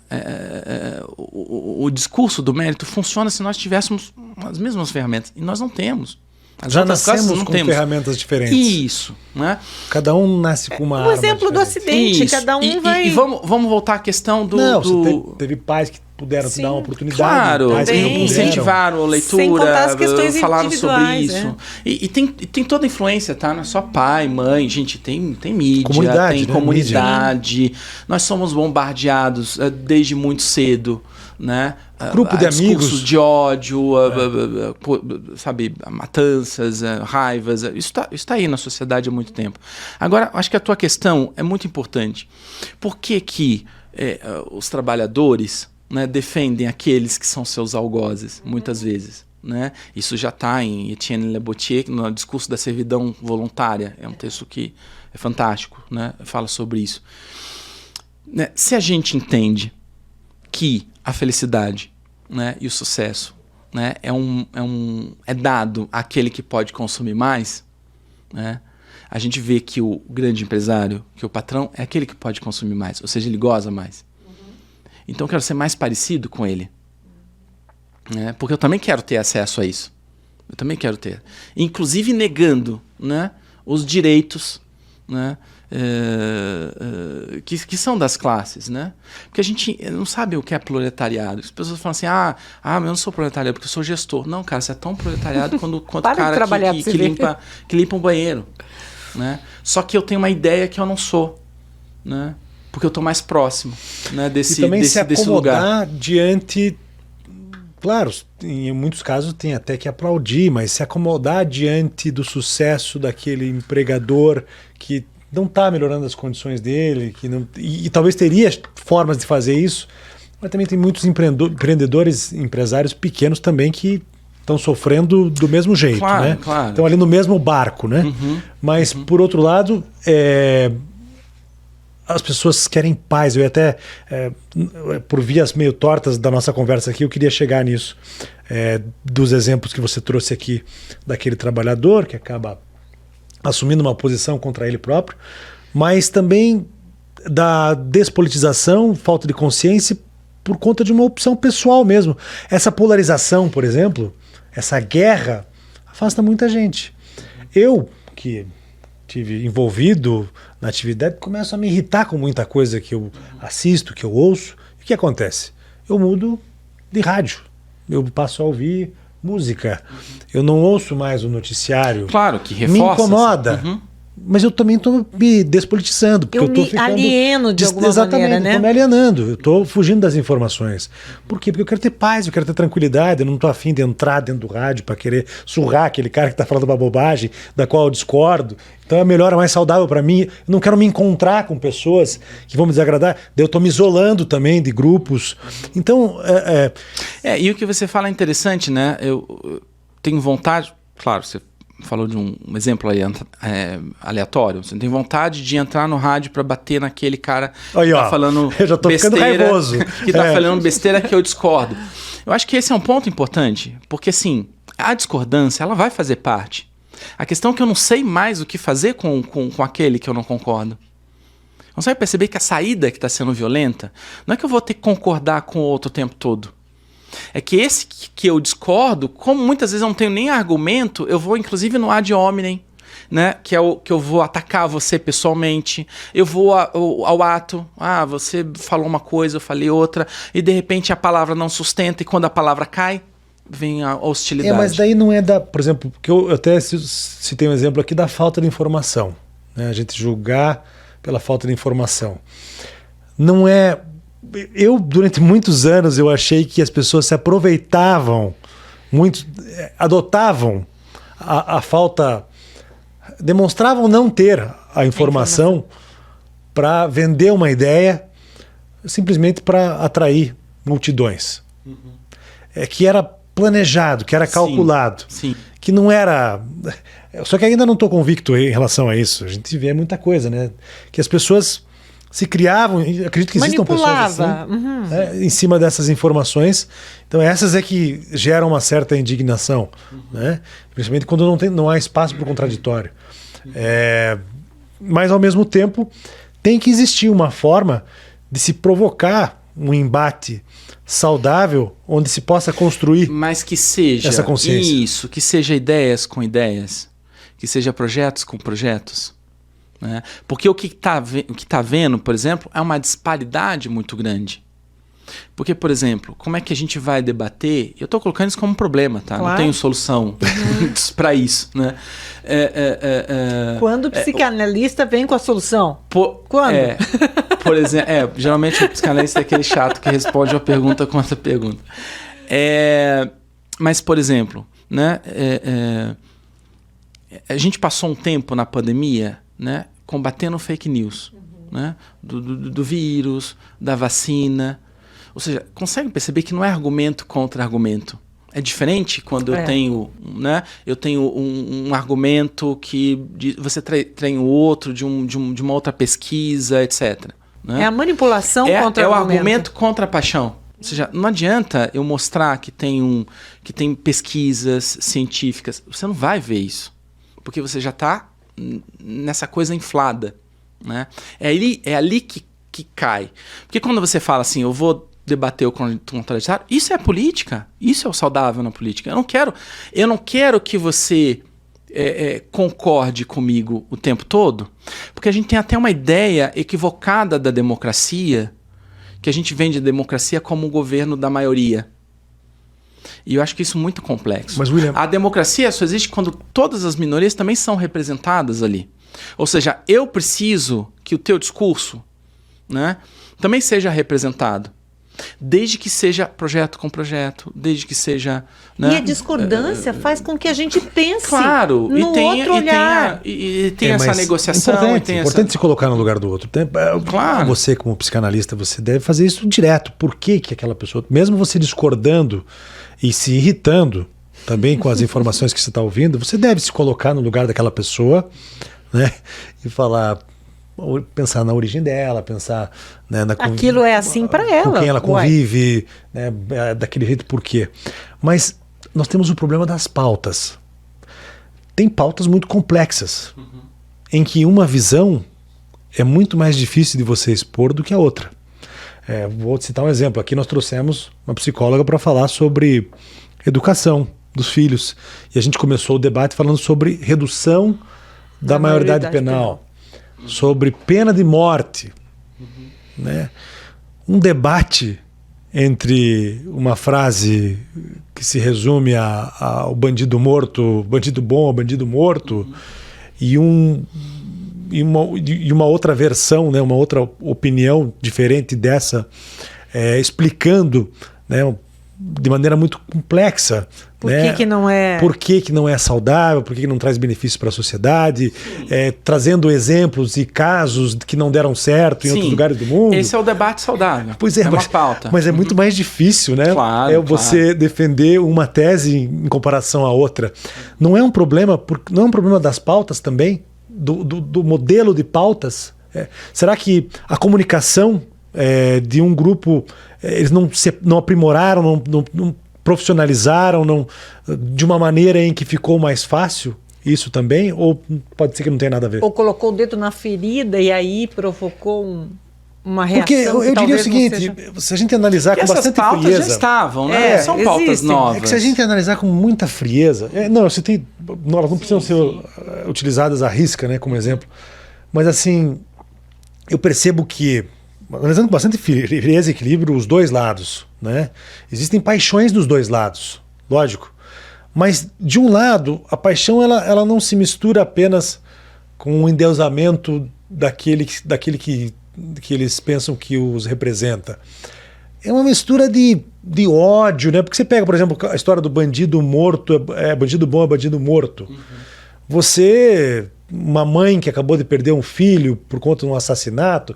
o discurso do mérito funciona se nós tivéssemos as mesmas ferramentas. E nós não temos. Já nascemos com ferramentas diferentes. Isso. Né? Cada um nasce com uma arma exemplo do acidente. Isso. Cada um vai... E vamos voltar à questão do... Não, você teve pais que puderam te dar uma oportunidade. Claro, pais que não incentivaram a leitura, sem contar as questões falaram sobre individuais, isso. E tem toda a influência, tá? Não é só pai, mãe, gente, tem mídia, comunidade, tem comunidade. Nós somos bombardeados desde muito cedo, né? Grupo de amigos. Discursos de ódio, sabe, matanças, raivas. Isso tá aí na sociedade há muito tempo. Agora, acho que a tua questão é muito importante. Por que os trabalhadores, né, defendem aqueles que são seus algozes, muitas vezes? Né? Isso já está em Etienne Leboutier, no discurso da servidão voluntária. É um texto que é fantástico, né? Fala sobre isso. Né? Se a gente entende que a felicidade, né, e o sucesso, né, é dado àquele que pode consumir mais, né, a gente vê que o grande empresário, que o patrão, é aquele que pode consumir mais, ou seja, ele goza mais. Então eu quero ser mais parecido com ele. Né, porque eu também quero ter acesso a isso. Eu também quero ter. Inclusive negando, né, os direitos, né, que são das classes, né? Porque a gente não sabe o que é proletariado. As pessoas falam assim, eu não sou proletariado porque eu sou gestor. Não, cara, você é tão proletariado quanto o cara que limpa um banheiro. Né? Só que eu tenho uma ideia que eu não sou. Né? Porque eu estou mais próximo, né, desse lugar. E também se acomodar diante... Claro, em muitos casos tem até que aplaudir, mas se acomodar diante do sucesso daquele empregador que não está melhorando as condições dele, e talvez teria formas de fazer isso, mas também tem muitos empreendedores, empresários pequenos também que estão sofrendo do mesmo jeito, claro, né? Claro. Estão ali no mesmo barco, né? Mas, por outro lado, as pessoas querem paz. Eu até, por vias meio tortas da nossa conversa aqui, eu queria chegar nisso. Dos exemplos que você trouxe aqui, daquele trabalhador que acaba assumindo uma posição contra ele próprio, mas também da despolitização, falta de consciência por conta de uma opção pessoal mesmo. Essa polarização, por exemplo, essa guerra, afasta muita gente. Eu, que tive envolvido na atividade, começo a me irritar com muita coisa que eu assisto, que eu ouço. E o que acontece? Eu mudo de rádio. Eu passo a ouvir música. Eu não ouço mais o noticiário. Claro, que reforça. Me incomoda. Mas eu também estou me despolitizando. Porque eu estou ficando alieno de alguma maneira, né? Estou me alienando. Eu estou fugindo das informações. Por quê? Porque eu quero ter paz, eu quero ter tranquilidade. Eu não estou afim de entrar dentro do rádio para querer surrar aquele cara que está falando uma bobagem da qual eu discordo. Então é melhor, é mais saudável para mim. Eu não quero me encontrar com pessoas que vão me desagradar. Daí eu estou me isolando também de grupos. Então... E o que você fala é interessante, né? Eu tenho vontade... Claro, você falou de um exemplo aí aleatório. Você tem vontade de entrar no rádio para bater naquele cara que tá falando eu já tô besteira, ficando raivoso. Que tá falando besteira que eu discordo. Eu acho que esse é um ponto importante, porque assim, a discordância, ela vai fazer parte. A questão é que eu não sei mais o que fazer com aquele que eu não concordo. Consegue perceber que a saída que está sendo violenta não é que eu vou ter que concordar com o outro o tempo todo. É que esse que eu discordo, como muitas vezes eu não tenho nem argumento, eu vou inclusive no ad hominem, né? Que é o que eu vou atacar você pessoalmente. Eu vou ao ato. Você falou uma coisa, eu falei outra. E de repente a palavra não sustenta. E quando a palavra cai, vem a hostilidade. Mas daí não é por exemplo, porque eu até citei um exemplo aqui da falta de informação, né? A gente julgar pela falta de informação. Não é... durante muitos anos, eu achei que as pessoas se aproveitavam muito, adotavam a falta... Demonstravam não ter a informação para vender uma ideia, simplesmente para atrair multidões. Que era planejado, que era calculado. Sim. Que não era... Só que ainda não estou convicto em relação a isso. A gente vê muita coisa, né? Que as pessoas se criavam, acredito que existam pessoas assim, em cima dessas informações. Então essas é que geram uma certa indignação, né? Principalmente quando não há espaço para o contraditório. Mas ao mesmo tempo tem que existir uma forma de se provocar um embate saudável onde se possa construir, mas que seja essa consciência. Isso, que seja ideias com ideias, que seja projetos com projetos, né? Porque o que tá vendo, por exemplo, é uma disparidade muito grande. Porque, por exemplo, como é que a gente vai debater? Eu estou colocando isso como um problema, tá? Claro. Não tenho solução para isso, né? Quando o psicanalista vem com a solução? Quando? Por exemplo, geralmente o psicanalista é aquele chato que responde uma pergunta com outra pergunta. Mas, por exemplo, né? A gente passou um tempo na pandemia, né, combatendo fake news, né? Do vírus, da vacina. Ou seja, consegue perceber que não é argumento contra argumento. É diferente quando eu tenho, né? Eu tenho um argumento que você tem o outro de uma outra pesquisa, etc. Né? É a manipulação contra o argumento. argumento contra a paixão. Ou seja, não adianta eu mostrar que tem pesquisas científicas. Você não vai ver isso. Porque você já está nessa coisa inflada. Né? É ali que cai. Porque quando você fala assim, eu vou debater o contraditório, isso é política, isso é o saudável na política. Eu não quero que você concorde comigo o tempo todo, porque a gente tem até uma ideia equivocada da democracia, que a gente vende a democracia como o governo da maioria. E eu acho que isso é muito complexo. Mas, William... A democracia só existe quando todas as minorias também são representadas ali. Ou seja, eu preciso que o teu discurso, né, também seja representado. Desde que seja projeto com projeto, desde que seja... Né, e a discordância faz com que a gente pense claro, no outro olhar. E tem essa negociação. É importante se colocar no lugar do outro. Claro. Você, como psicanalista, você deve fazer isso direto. Por que aquela pessoa, mesmo você discordando e se irritando também com as informações que você está ouvindo, você deve se colocar no lugar daquela pessoa, né, e pensar na origem dela, pensar, né, aquilo é assim para ela, com quem ela convive, né, daquele jeito, por quê? Mas nós temos o problema das pautas. Tem pautas muito complexas, em que uma visão é muito mais difícil de você expor do que a outra. Vou citar um exemplo. Aqui nós trouxemos uma psicóloga para falar sobre educação dos filhos. E a gente começou o debate falando sobre redução da maioridade penal. Sobre pena de morte, né? Um debate entre uma frase que se resume ao bandido morto, bandido bom ao bandido morto, e uma outra versão, né? Uma outra opinião diferente dessa, explicando, né, de maneira muito complexa. Por que não é... Por que não é saudável, por que não traz benefícios para a sociedade, trazendo exemplos e casos que não deram certo em outros lugares do mundo. Esse é o debate saudável. Pois é, uma pauta. Mas é muito mais difícil, né? Claro, você defender uma tese em comparação à outra. Não é um problema das pautas também? Do modelo de pautas? Será que a comunicação de um grupo, eles não aprimoraram, não profissionalizaram de uma maneira em que ficou mais fácil isso também? Ou pode ser que não tenha nada a ver? Ou colocou o dedo na ferida e aí provocou uma reação. Porque eu diria o talvez seguinte, se a gente analisar E com essas bastante pautas frieza... já estavam, né? São pautas existem. novas. É que se a gente analisar com muita frieza... não, eu citei... Elas não precisam ser utilizadas à risca, né, como exemplo. Mas assim, eu percebo que, analisando com bastante frieza e equilíbrio, os dois lados, né? Existem paixões dos dois lados, lógico. Mas, de um lado, a paixão ela não se mistura apenas com o endeusamento daquele que eles pensam que os representa. É uma mistura de ódio, né? Porque você pega, por exemplo, a história do bandido morto, bandido bom é bandido morto. Uhum. Você, uma mãe que acabou de perder um filho por conta de um assassinato,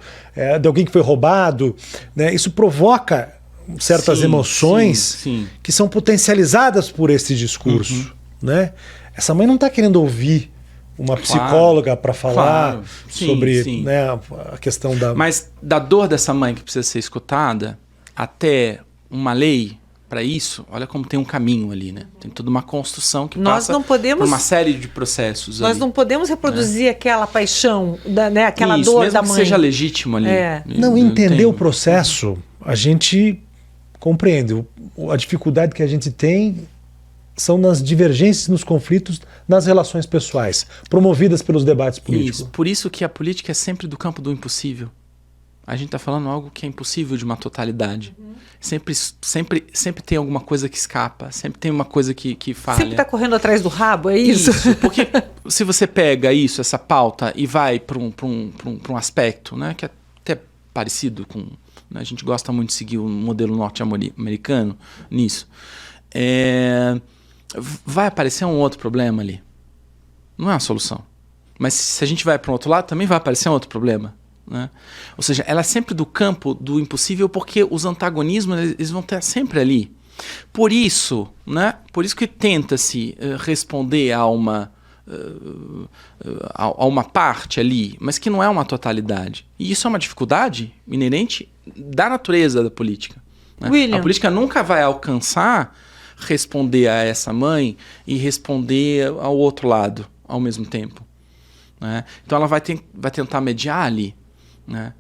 de alguém que foi roubado, né? Isso provoca certas emoções que são potencializadas por esse discurso, né? Essa mãe não está querendo ouvir uma psicóloga para falar sobre né, a questão da... Mas da dor dessa mãe que precisa ser escutada até uma lei para isso, olha como tem um caminho ali, né? Tem toda uma construção que passa por uma série de processos. Nós não podemos reproduzir aquela paixão, né, aquela isso, dor mesmo da que mãe. seja legítimo ali. Não, entender o processo, a gente compreende. A dificuldade que a gente tem são nas divergências, nos conflitos, nas relações pessoais, promovidas pelos debates políticos. Isso. Por isso que a política é sempre do campo do impossível. A gente está falando algo que é impossível de uma totalidade. Sempre tem alguma coisa que escapa, sempre tem uma coisa que falha. Sempre está correndo atrás do rabo, é isso? Porque se você pega essa pauta, e vai para um aspecto, né, que é até parecido com... Né, a gente gosta muito de seguir o modelo norte-americano nisso. Vai aparecer um outro problema ali. Não é uma solução. Mas se a gente vai para um outro lado, também vai aparecer um outro problema. Né? Ou seja, ela é sempre do campo do impossível, porque os antagonismos eles vão estar sempre ali. Por isso, né? Por isso que tenta-se responder a uma parte ali, mas que não é uma totalidade. E isso é uma dificuldade inerente da natureza da política. Né? A política nunca vai alcançar responder a essa mãe e responder ao outro lado ao mesmo tempo. Né? Então ela vai tentar mediar ali. Né?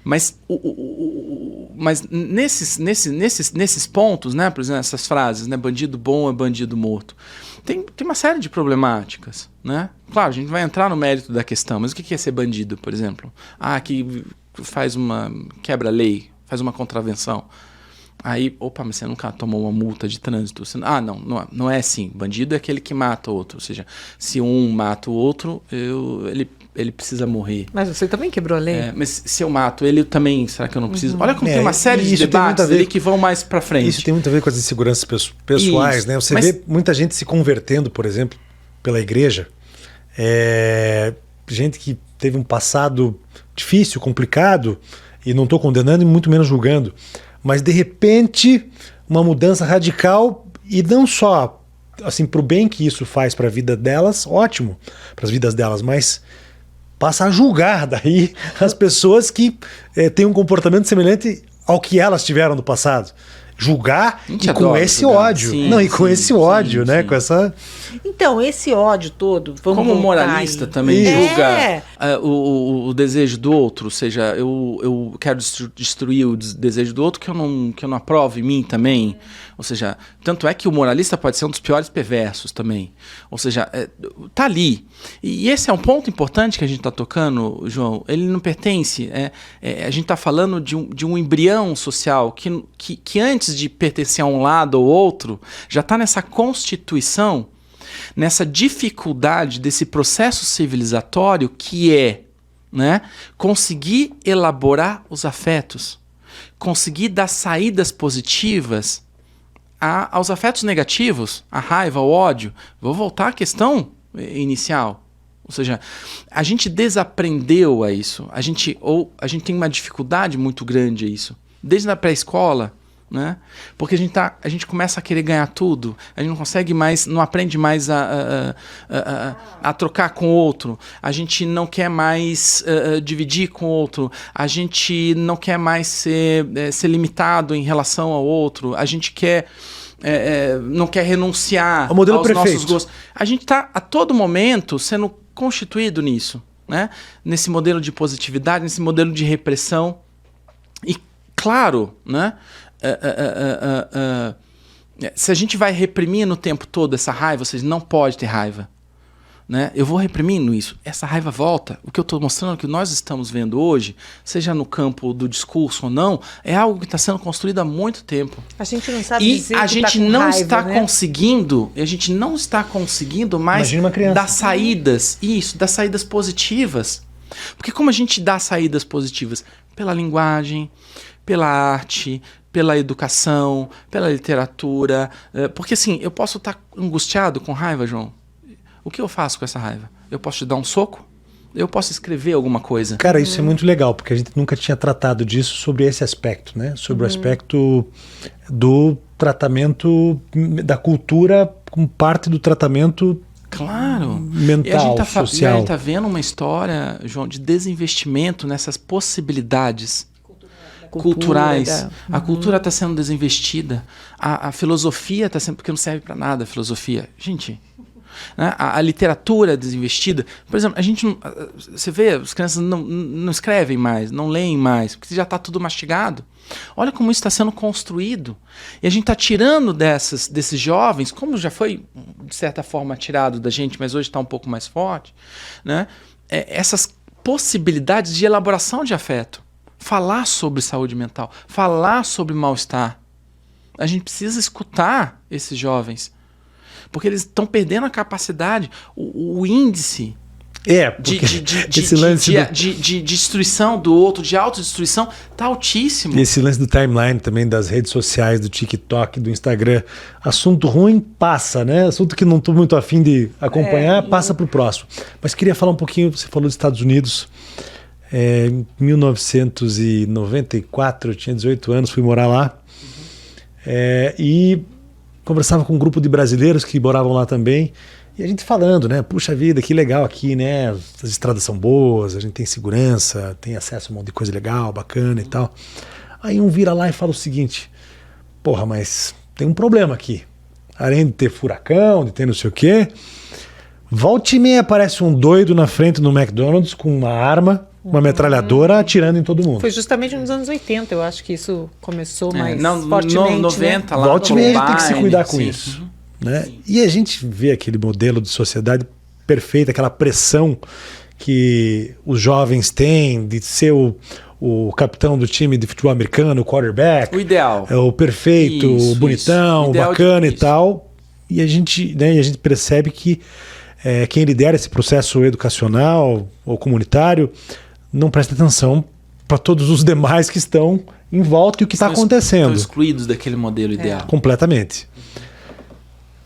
Mas nesses pontos, né, por exemplo, essas frases, né, bandido bom é bandido morto, tem uma série de problemáticas. Né? Claro, a gente vai entrar no mérito da questão, mas o que é ser bandido, por exemplo? Que quebra a lei, faz uma contravenção. Aí, mas você nunca tomou uma multa de trânsito? Não é assim. Bandido é aquele que mata o outro. Ou seja, se um mata o outro, ele precisa morrer. Mas você também quebrou a lei. Mas se eu mato ele também, será que eu não preciso? Olha como tem uma série de debates ali que vão mais para frente. Isso tem muito a ver com as inseguranças pessoais, né? Você vê muita gente se convertendo, por exemplo, pela igreja. Gente que teve um passado difícil, complicado, e não estou condenando e muito menos julgando. Mas, de repente, uma mudança radical, e não só assim, para o bem que isso faz para a vida delas, ótimo, para as vidas delas, mas passa a julgar daí as pessoas que têm um comportamento semelhante ao que elas tiveram no passado. Julgar e com esse ódio. Com esse ódio, né? Com essa... Então, esse ódio todo... Como moralista também julga o desejo do outro. Ou seja, eu quero destruir o desejo do outro que eu não aprovo em mim também. Ou seja, tanto é que o moralista pode ser um dos piores perversos também. Ou seja, tá ali. E esse é um ponto importante que a gente está tocando, João. Ele não pertence... a gente está falando de um embrião social que antes de pertencer a um lado ou outro, já está nessa constituição, nessa dificuldade desse processo civilizatório que é, né, conseguir elaborar os afetos, conseguir dar saídas positivas aos afetos negativos, a raiva, o ódio. Vou voltar à questão inicial. Ou seja, a gente desaprendeu a isso. A gente tem uma dificuldade muito grande a isso. Desde a pré-escola, né? Porque a gente começa a querer ganhar tudo, a gente não consegue mais, não aprende mais a trocar com o outro, a gente não quer mais dividir com o outro, a gente não quer mais ser limitado em relação ao outro, a gente quer não quer renunciar O modelo aos perfeito. nossos gostos. A gente está a todo momento sendo constituído nisso, né? Nesse modelo de positividade, nesse modelo de repressão. E claro, né? Se a gente vai reprimindo o tempo todo essa raiva, vocês não pode ter raiva. Né? Eu vou reprimindo isso. Essa raiva volta. O que eu estou mostrando, o que nós estamos vendo hoje, seja no campo do discurso ou não, é algo que está sendo construído há muito tempo. A gente não sabe E dizer a que gente tá com não raiva, está né? conseguindo, a gente não está conseguindo mais Imagina uma criança. dar saídas, das saídas positivas. Porque como a gente dá saídas positivas? Pela linguagem, pela arte, pela educação, pela literatura. Porque assim, eu posso estar angustiado com raiva, João. O que eu faço com essa raiva? Eu posso te dar um soco? Eu posso escrever alguma coisa? Cara, isso é muito legal, porque a gente nunca tinha tratado disso sobre esse aspecto, né? Sobre o aspecto do tratamento da cultura como parte do tratamento Claro. mental, E a gente social. está vendo uma história, João, de desinvestimento nessas possibilidades culturais. A cultura está sendo desinvestida. A filosofia está sendo... Porque não serve para nada a filosofia. Gente... Né? A literatura desinvestida. Por exemplo, a gente você vê, as crianças não escrevem mais, não leem mais, porque já está tudo mastigado. Olha como isso está sendo construído. E a gente está tirando desses jovens, como já foi, de certa forma, tirado da gente, mas hoje está um pouco mais forte, né? Essas possibilidades de elaboração de afeto. Falar sobre saúde mental, falar sobre mal-estar. A gente precisa escutar esses jovens. Porque eles estão perdendo a capacidade, o índice de destruição do outro, de autodestruição, está altíssimo. E esse lance do timeline também, das redes sociais, do TikTok, do Instagram. Assunto ruim passa, né? Assunto que não estou muito afim de acompanhar, passa para o próximo. Mas queria falar um pouquinho, você falou dos Estados Unidos. Em 1994, eu tinha 18 anos, fui morar lá. E conversava com um grupo de brasileiros que moravam lá também, e a gente falando, né? Puxa vida, que legal aqui, né? As estradas são boas, a gente tem segurança, tem acesso a um monte de coisa legal, bacana e tal. Aí um vira lá e fala o seguinte: porra, mas tem um problema aqui. Além de ter furacão, de ter não sei o quê, volta e meia aparece um doido na frente do McDonald's com uma arma, uma metralhadora, atirando em todo mundo. Foi justamente nos anos 80, eu acho que isso começou mais não, fortemente. No 90, né? lá Volta e meia a gente tem que se cuidar com sim. isso. Né? E a gente vê aquele modelo de sociedade perfeita, aquela pressão que os jovens têm de ser o capitão do time de futebol americano, o quarterback. O ideal. O perfeito, o bonitão, o bacana e tal. E a gente percebe que quem lidera esse processo educacional ou comunitário não presta atenção para todos os demais que estão em volta e o que está acontecendo. Estão excluídos daquele modelo ideal. Completamente.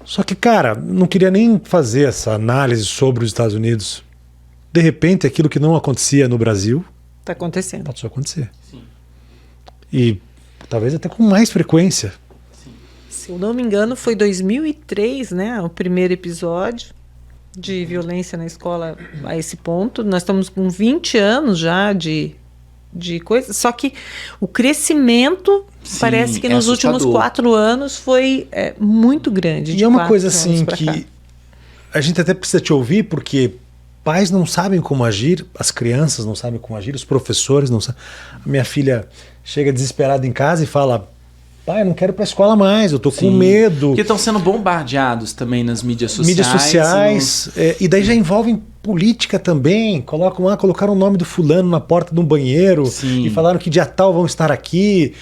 Só que, cara, não queria nem fazer essa análise sobre os Estados Unidos. De repente, aquilo que não acontecia no Brasil Está acontecendo. passou a acontecer. Sim. E talvez até com mais frequência. Se eu não me engano, foi 2003, né? O primeiro episódio de violência na escola a esse ponto. Nós estamos com 20 anos já de coisa. Só que o crescimento parece que nos últimos 4 anos foi muito grande. E é uma coisa assim que a gente até precisa te ouvir, porque pais não sabem como agir, as crianças não sabem como agir, os professores não sabem. A minha filha chega desesperada em casa e fala: pai, eu não quero ir para a escola mais, eu tô com medo. Porque estão sendo bombardeados também nas mídias sociais. Mídias sociais, e daí já envolvem política também. Colocaram o nome do fulano na porta de um banheiro. Sim. E falaram que dia tal vão estar aqui.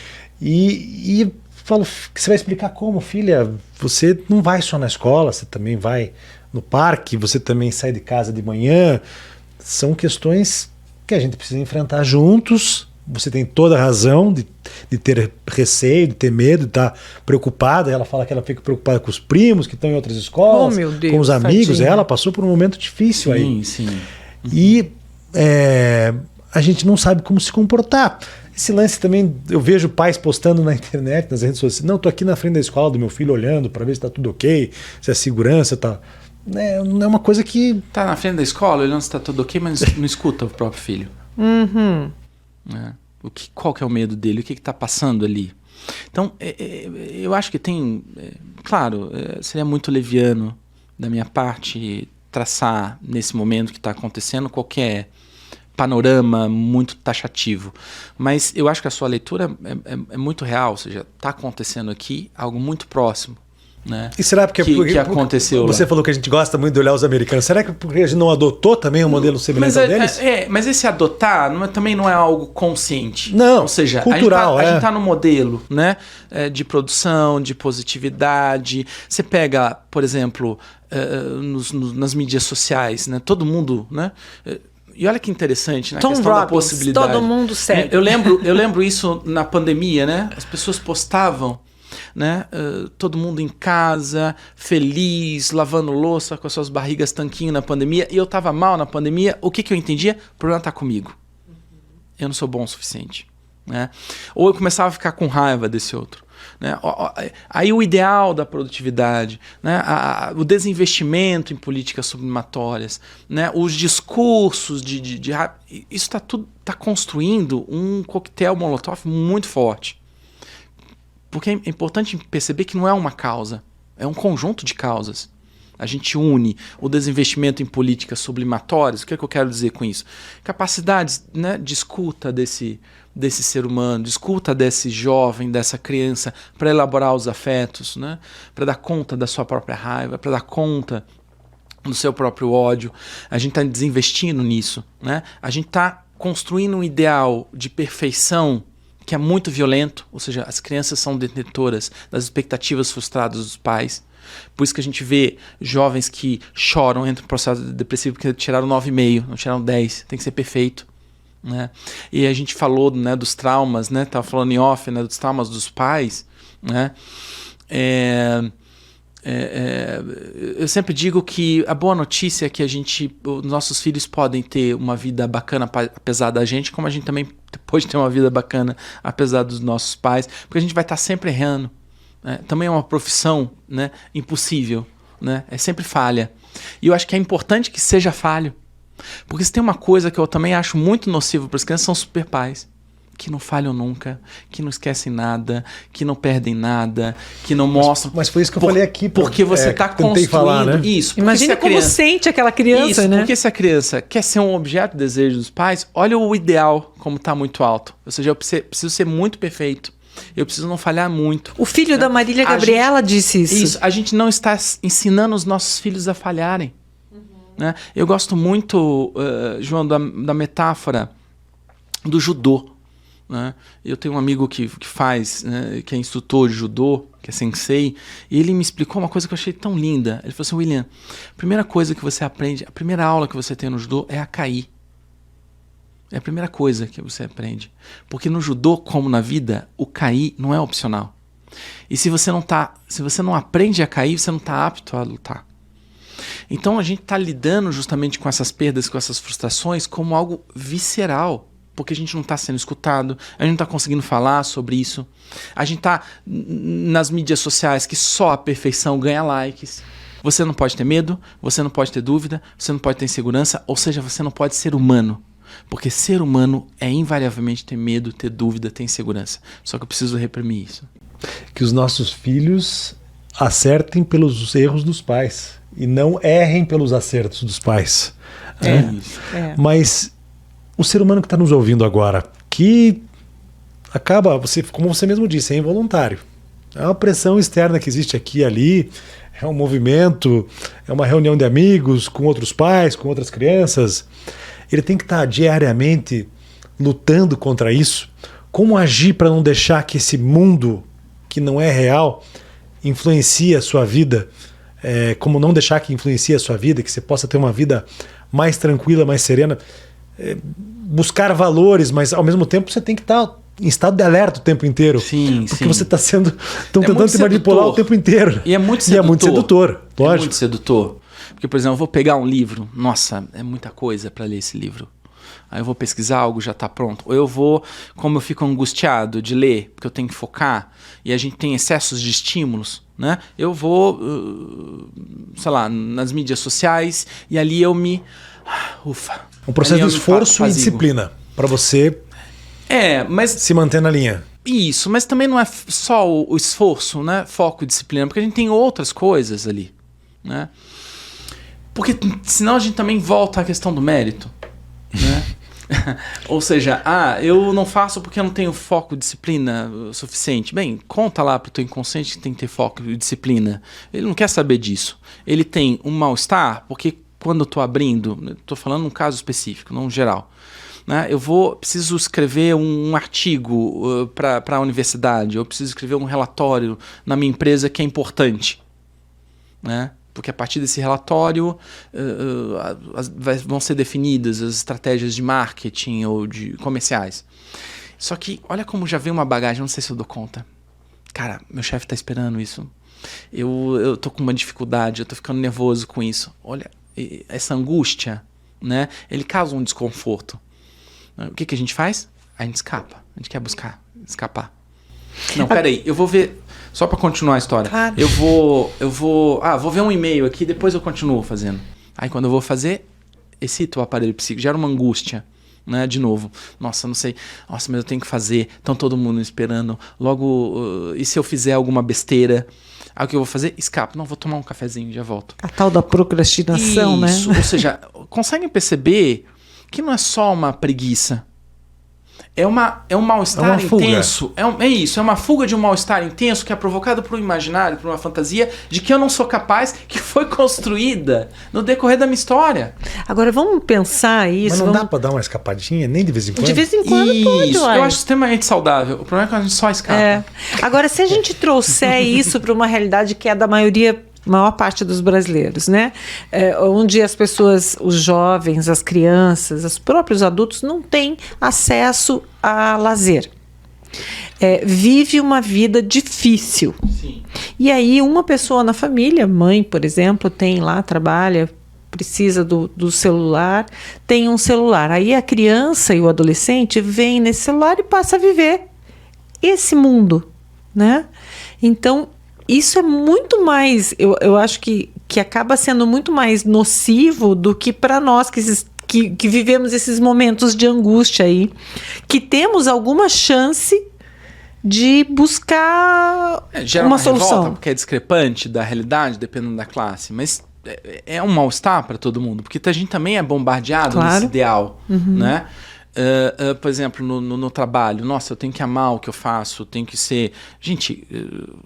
E falo, você vai explicar como, filha? Você não vai só na escola, você também vai no parque, você também sai de casa de manhã. São questões que a gente precisa enfrentar juntos. Você tem toda a razão de ter receio, de ter medo, de estar preocupada. Ela fala que ela fica preocupada com os primos que estão em outras escolas, meu Deus, com os amigos. tadinha. Ela passou por um momento difícil aí. Sim. E a gente não sabe como se comportar. Esse lance também, eu vejo pais postando na internet, nas redes sociais: não, estou aqui na frente da escola do meu filho olhando para ver se está tudo ok, se a segurança está... É uma coisa que... Tá na frente da escola olhando se está tudo ok, mas não escuta o próprio filho. Uhum. Qual que é o medo dele? O que está passando ali? Então, eu acho que tem... claro, seria muito leviano da minha parte traçar, nesse momento que está acontecendo, qualquer panorama muito taxativo. Mas eu acho que a sua leitura é muito real, ou seja, está acontecendo aqui algo muito próximo. Né? E será porque aconteceu você lá. falou que a gente gosta muito de olhar os americanos? Será que porque a gente não adotou também um modelo semelhante ao deles? Mas esse adotar também não é algo consciente. Não, ou seja, cultural, a gente está no modelo, né, de produção, de positividade. Você pega, por exemplo, nas mídias sociais, né, todo mundo, né? E olha que interessante, né? Tom a questão Robbins, da possibilidade. todo mundo segue. Eu lembro isso na pandemia, né? As pessoas postavam, né? Todo mundo em casa, feliz, lavando louça com as suas barrigas tanquinho na pandemia. E eu estava mal na pandemia. O que eu entendia? O problema está comigo. Eu não sou bom o suficiente. Né? Ou eu começava a ficar com raiva desse outro. Né? Aí o ideal da produtividade, né? O desinvestimento em políticas sublimatórias, né? Os discursos isso está construindo um coquetel Molotov muito forte. Porque é importante perceber que não é uma causa, é um conjunto de causas. A gente une o desinvestimento em políticas sublimatórias. O que é que eu quero dizer com isso? Capacidades, né, de escuta desse ser humano, de escuta desse jovem, dessa criança, para elaborar os afetos, né, para dar conta da sua própria raiva, para dar conta do seu próprio ódio. A gente está desinvestindo nisso. Né? A gente está construindo um ideal de perfeição que é muito violento, ou seja, as crianças são detetoras das expectativas frustradas dos pais. Por isso que a gente vê jovens que choram, entram no processo depressivo porque tiraram 9,5, não tiraram 10, tem que ser perfeito. Né? E a gente falou, né, dos traumas, né? Tava falando em off, né, dos traumas dos pais. Né? Eu sempre digo que a boa notícia é que os nossos filhos podem ter uma vida bacana apesar da gente, como a gente também pode ter uma vida bacana apesar dos nossos pais, porque a gente vai estar sempre errando. Né? Também é uma profissão, né, impossível, né? É sempre falha. E eu acho que é importante que seja falho, porque se tem uma coisa que eu também acho muito nocivo para as crianças, são super pais, que não falham nunca, que não esquecem nada, que não perdem nada, que não mostram. Mas foi isso que eu falei aqui. Porque você está construindo falar, né? isso. Imagina como sente aquela criança, isso, né? Porque se a criança quer ser um objeto de desejo dos pais, olha o ideal como está muito alto. Ou seja, eu preciso ser muito perfeito. Eu preciso não falhar muito. O filho da Marília Gabriela disse isso. Isso. A gente não está ensinando os nossos filhos a falharem. Né? Eu gosto muito, João, da metáfora do judô. Né? Eu tenho um amigo que faz, né, que é instrutor de judô, que é sensei, e ele me explicou uma coisa que eu achei tão linda. Ele falou assim: William, a primeira coisa que você aprende, a primeira aula que você tem no judô é a cair. É a primeira coisa que você aprende. Porque no judô, como na vida, o cair não é opcional. E se você não aprende a cair, você não está apto a lutar. Então a gente está lidando justamente com essas perdas, com essas frustrações, como algo visceral. Porque a gente não está sendo escutado, a gente não está conseguindo falar sobre isso. A gente está nas mídias sociais que só a perfeição ganha likes. Você não pode ter medo, você não pode ter dúvida, você não pode ter insegurança, ou seja, você não pode ser humano. Porque ser humano é invariavelmente ter medo, ter dúvida, ter insegurança. Só que eu preciso reprimir isso. Que os nossos filhos acertem pelos erros dos pais e não errem pelos acertos dos pais. Mas o ser humano que está nos ouvindo agora, que acaba, como você mesmo disse, é involuntário. É uma pressão externa que existe aqui e ali, é um movimento, é uma reunião de amigos com outros pais, com outras crianças. Ele tem que estar diariamente lutando contra isso. Como agir para não deixar que esse mundo que não é real influencie a sua vida? Como não deixar que influencie a sua vida, que você possa ter uma vida mais tranquila, mais serena. Buscar valores, mas ao mesmo tempo você tem que estar em estado de alerta o tempo inteiro. Sim, porque você está estão tentando te manipular o tempo inteiro. E é muito sedutor. E é muito sedutor, lógico. É muito sedutor. Porque, por exemplo, eu vou pegar um livro, nossa, é muita coisa para ler esse livro. Aí eu vou pesquisar algo, já está pronto. Ou eu vou, como eu fico angustiado de ler, porque eu tenho que focar, e a gente tem excessos de estímulos, né? Eu vou, sei lá, nas mídias sociais, e ali eu me... Ufa. Um processo de esforço e disciplina para você mas se manter na linha. Isso, mas também não é só o esforço, né? Foco e disciplina, porque a gente tem outras coisas ali, né? Porque senão a gente também volta à questão do mérito, né? Ou seja, eu não faço porque eu não tenho foco e disciplina suficiente. Bem, conta lá pro teu inconsciente que tem que ter foco e disciplina. Ele não quer saber disso. Ele tem um mal-estar porque quando eu tô abrindo, tô falando num caso específico, não geral, né? Preciso escrever um artigo para a universidade, eu preciso escrever um relatório na minha empresa que é importante, né? Porque a partir desse relatório vão ser definidas as estratégias de marketing ou de comerciais. Só que olha como já vem uma bagagem, não sei se eu dou conta. Cara, meu chefe está esperando isso. Eu tô com uma dificuldade, eu tô ficando nervoso com isso. Olha, essa angústia, né? Ele causa um desconforto. O que a gente faz? A gente escapa. A gente quer escapar. Não, peraí, eu vou ver... Só para continuar a história. Claro. Eu vou ver um e-mail aqui, depois eu continuo fazendo. Aí quando eu vou fazer, excita o aparelho psíquico, gera uma angústia, né? De novo. Nossa, não sei. Nossa, mas eu tenho que fazer. Estão todo mundo esperando. Logo, e se eu fizer alguma besteira? Aí o que eu vou fazer? Escapo. Não, vou tomar um cafezinho, já volto. A tal da procrastinação, Isso, né? Ou seja, conseguem perceber que não é só uma preguiça. É um mal-estar intenso. É isso, é uma fuga de um mal-estar intenso que é provocado por um imaginário, por uma fantasia de que eu não sou capaz, que foi construída no decorrer da minha história. Agora vamos pensar isso. Mas não dá pra dar uma escapadinha, nem de vez em quando? De vez em quando pode, Isso, uai. eu acho extremamente saudável. O problema é que a gente só escapa. Agora, se a gente trouxer isso para uma realidade que é da maior parte dos brasileiros, né? Onde as pessoas, os jovens, as crianças, os próprios adultos não têm acesso a lazer. Vive uma vida difícil. Sim. E aí uma pessoa na família, mãe, por exemplo, tem lá, trabalha, precisa do celular, tem um celular. Aí a criança e o adolescente vêm nesse celular e passa a viver esse mundo, né? Então, isso é muito mais, eu acho que acaba sendo muito mais nocivo do que para nós que vivemos esses momentos de angústia aí, que temos alguma chance de buscar Gera uma revolta, solução. porque é discrepante da realidade, dependendo da classe, mas é um mal-estar para todo mundo, porque a gente também é bombardeado nesse ideal, né? Por exemplo, no trabalho, nossa, eu tenho que amar o que eu faço, eu tenho que ser... Gente,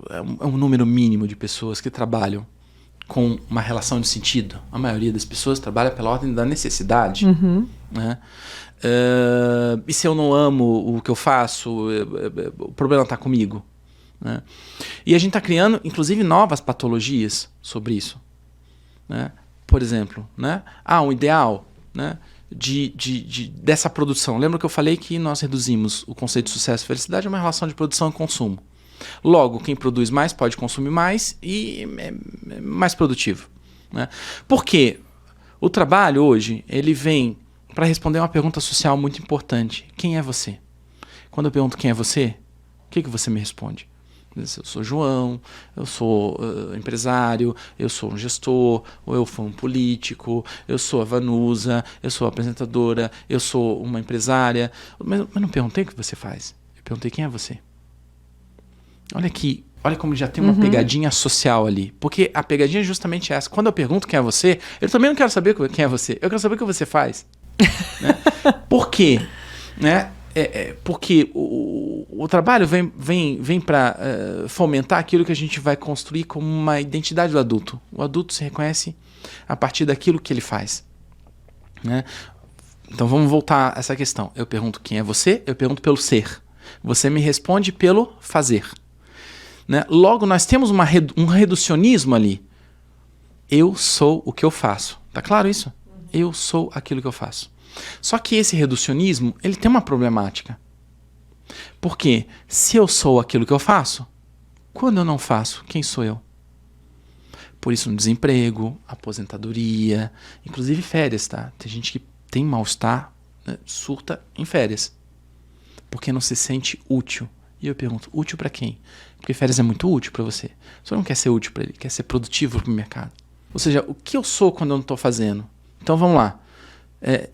é um número mínimo de pessoas que trabalham com uma relação de sentido. A maioria das pessoas trabalha pela ordem da necessidade, né? E se eu não amo o que eu faço, o problema está comigo, né? E a gente está criando, inclusive, novas patologias sobre isso, né? Por exemplo, né? Um ideal, né? Dessa produção. Lembra que eu falei que nós reduzimos o conceito de sucesso e felicidade a uma relação de produção e consumo. Logo, quem produz mais pode consumir mais e é mais produtivo, né? Porque o trabalho hoje, ele vem para responder uma pergunta social muito importante. Quem é você? Quando eu pergunto quem é você, o que você me responde? Eu sou João, eu sou empresário, eu sou um gestor, ou eu sou um político, eu sou a Vanusa, eu sou a apresentadora, eu sou uma empresária. Mas não perguntei o que você faz. Eu perguntei quem é você. Olha aqui, olha como já tem uma pegadinha social ali. Porque a pegadinha é justamente essa. Quando eu pergunto quem é você, eu também não quero saber quem é você. Eu quero saber o que você faz. Né? Por quê? Né? Porque o trabalho vem para fomentar aquilo que a gente vai construir como uma identidade do adulto. O adulto se reconhece a partir daquilo que ele faz, né? Então vamos voltar a essa questão. Eu pergunto quem é você, eu pergunto pelo ser. Você me responde pelo fazer, né? Logo, nós temos um reducionismo ali. Eu sou o que eu faço. Tá claro isso? Eu sou aquilo que eu faço. Só que esse reducionismo, ele tem uma problemática. Porque se eu sou aquilo que eu faço, quando eu não faço, quem sou eu? Por isso no desemprego, aposentadoria, inclusive férias, tá? Tem gente que tem mal-estar, né, surta em férias, porque não se sente útil. E eu pergunto, útil para quem? Porque férias é muito útil para você. Você não quer ser útil para ele, quer ser produtivo para o mercado. Ou seja, o que eu sou quando eu não estou fazendo? Então vamos lá.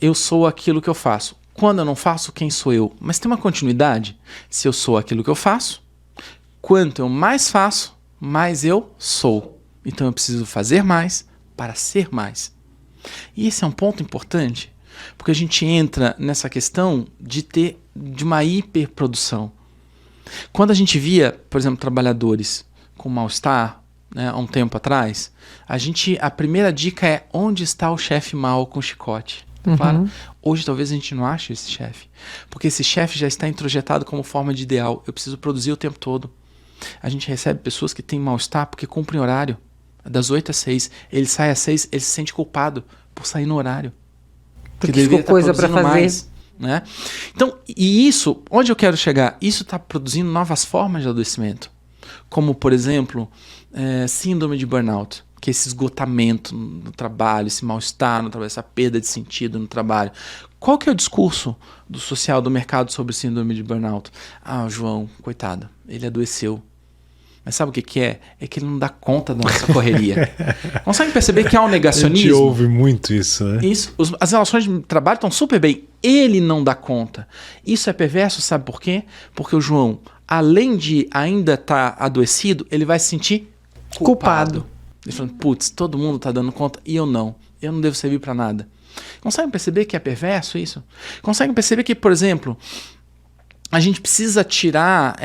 Eu sou aquilo que eu faço. Quando eu não faço, quem sou eu? Mas tem uma continuidade. Se eu sou aquilo que eu faço, quanto eu mais faço, mais eu sou. Então eu preciso fazer mais para ser mais. E esse é um ponto importante, porque a gente entra nessa questão de uma hiperprodução. Quando a gente via, por exemplo, trabalhadores com mal-estar, né, há um tempo atrás, a primeira dica é: onde está o chefe mau com chicote? Claro, hoje talvez a gente não ache esse chefe, porque esse chefe já está introjetado como forma de ideal. Eu preciso produzir o tempo todo. A gente recebe pessoas que têm mal-estar porque cumprem horário, das 8 às 6. Ele sai às 6, ele se sente culpado por sair no horário. Porque ficou coisa para fazer. Mais, né? Então, e isso, onde eu quero chegar? Isso está produzindo novas formas de adoecimento. Como, por exemplo, síndrome de burnout, que é esse esgotamento no trabalho, esse mal-estar no trabalho, essa perda de sentido no trabalho. Qual que é o discurso do social, do mercado sobre síndrome de burnout? Ah, o João, coitado, ele adoeceu. Mas sabe o que é? É que ele não dá conta da nossa correria. Consegue perceber que há um negacionismo? A gente ouve muito isso, né? Isso. As relações de trabalho estão super bem. Ele não dá conta. Isso é perverso, sabe por quê? Porque o João, além de ainda estar adoecido, ele vai se sentir culpado. Ele falando, putz, todo mundo está dando conta e eu não. Eu não devo servir para nada. Conseguem perceber que é perverso isso? Conseguem perceber que, por exemplo, a gente precisa tirar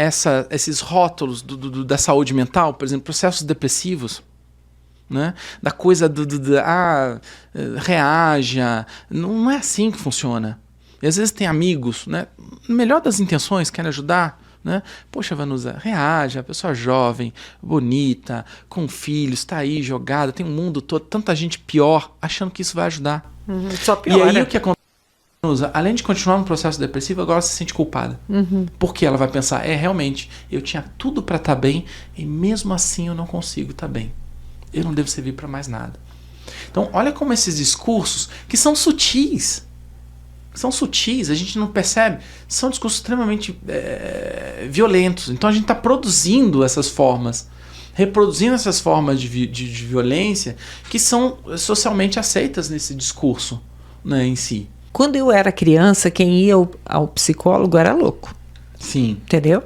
esses rótulos da saúde mental, por exemplo, processos depressivos, né? Da coisa reaja. Não é assim que funciona. E às vezes tem amigos, né? Melhor das intenções, querem ajudar, né? Poxa, Vanusa, reaja, pessoa jovem, bonita, com filhos, está aí jogada, tem um mundo todo, tanta gente pior, achando que isso vai ajudar. Só pior, e aí né? o que acontece? Além de continuar no processo depressivo, agora ela se sente culpada. Porque ela vai pensar, realmente, eu tinha tudo para estar bem e mesmo assim eu não consigo estar bem. Eu não devo servir para mais nada. Então, olha como esses discursos, que são sutis, a gente não percebe, são discursos extremamente violentos. Então a gente está produzindo essas formas, reproduzindo essas formas de violência que são socialmente aceitas nesse discurso, né, em si. Quando eu era criança, quem ia ao psicólogo era louco. Sim. Entendeu?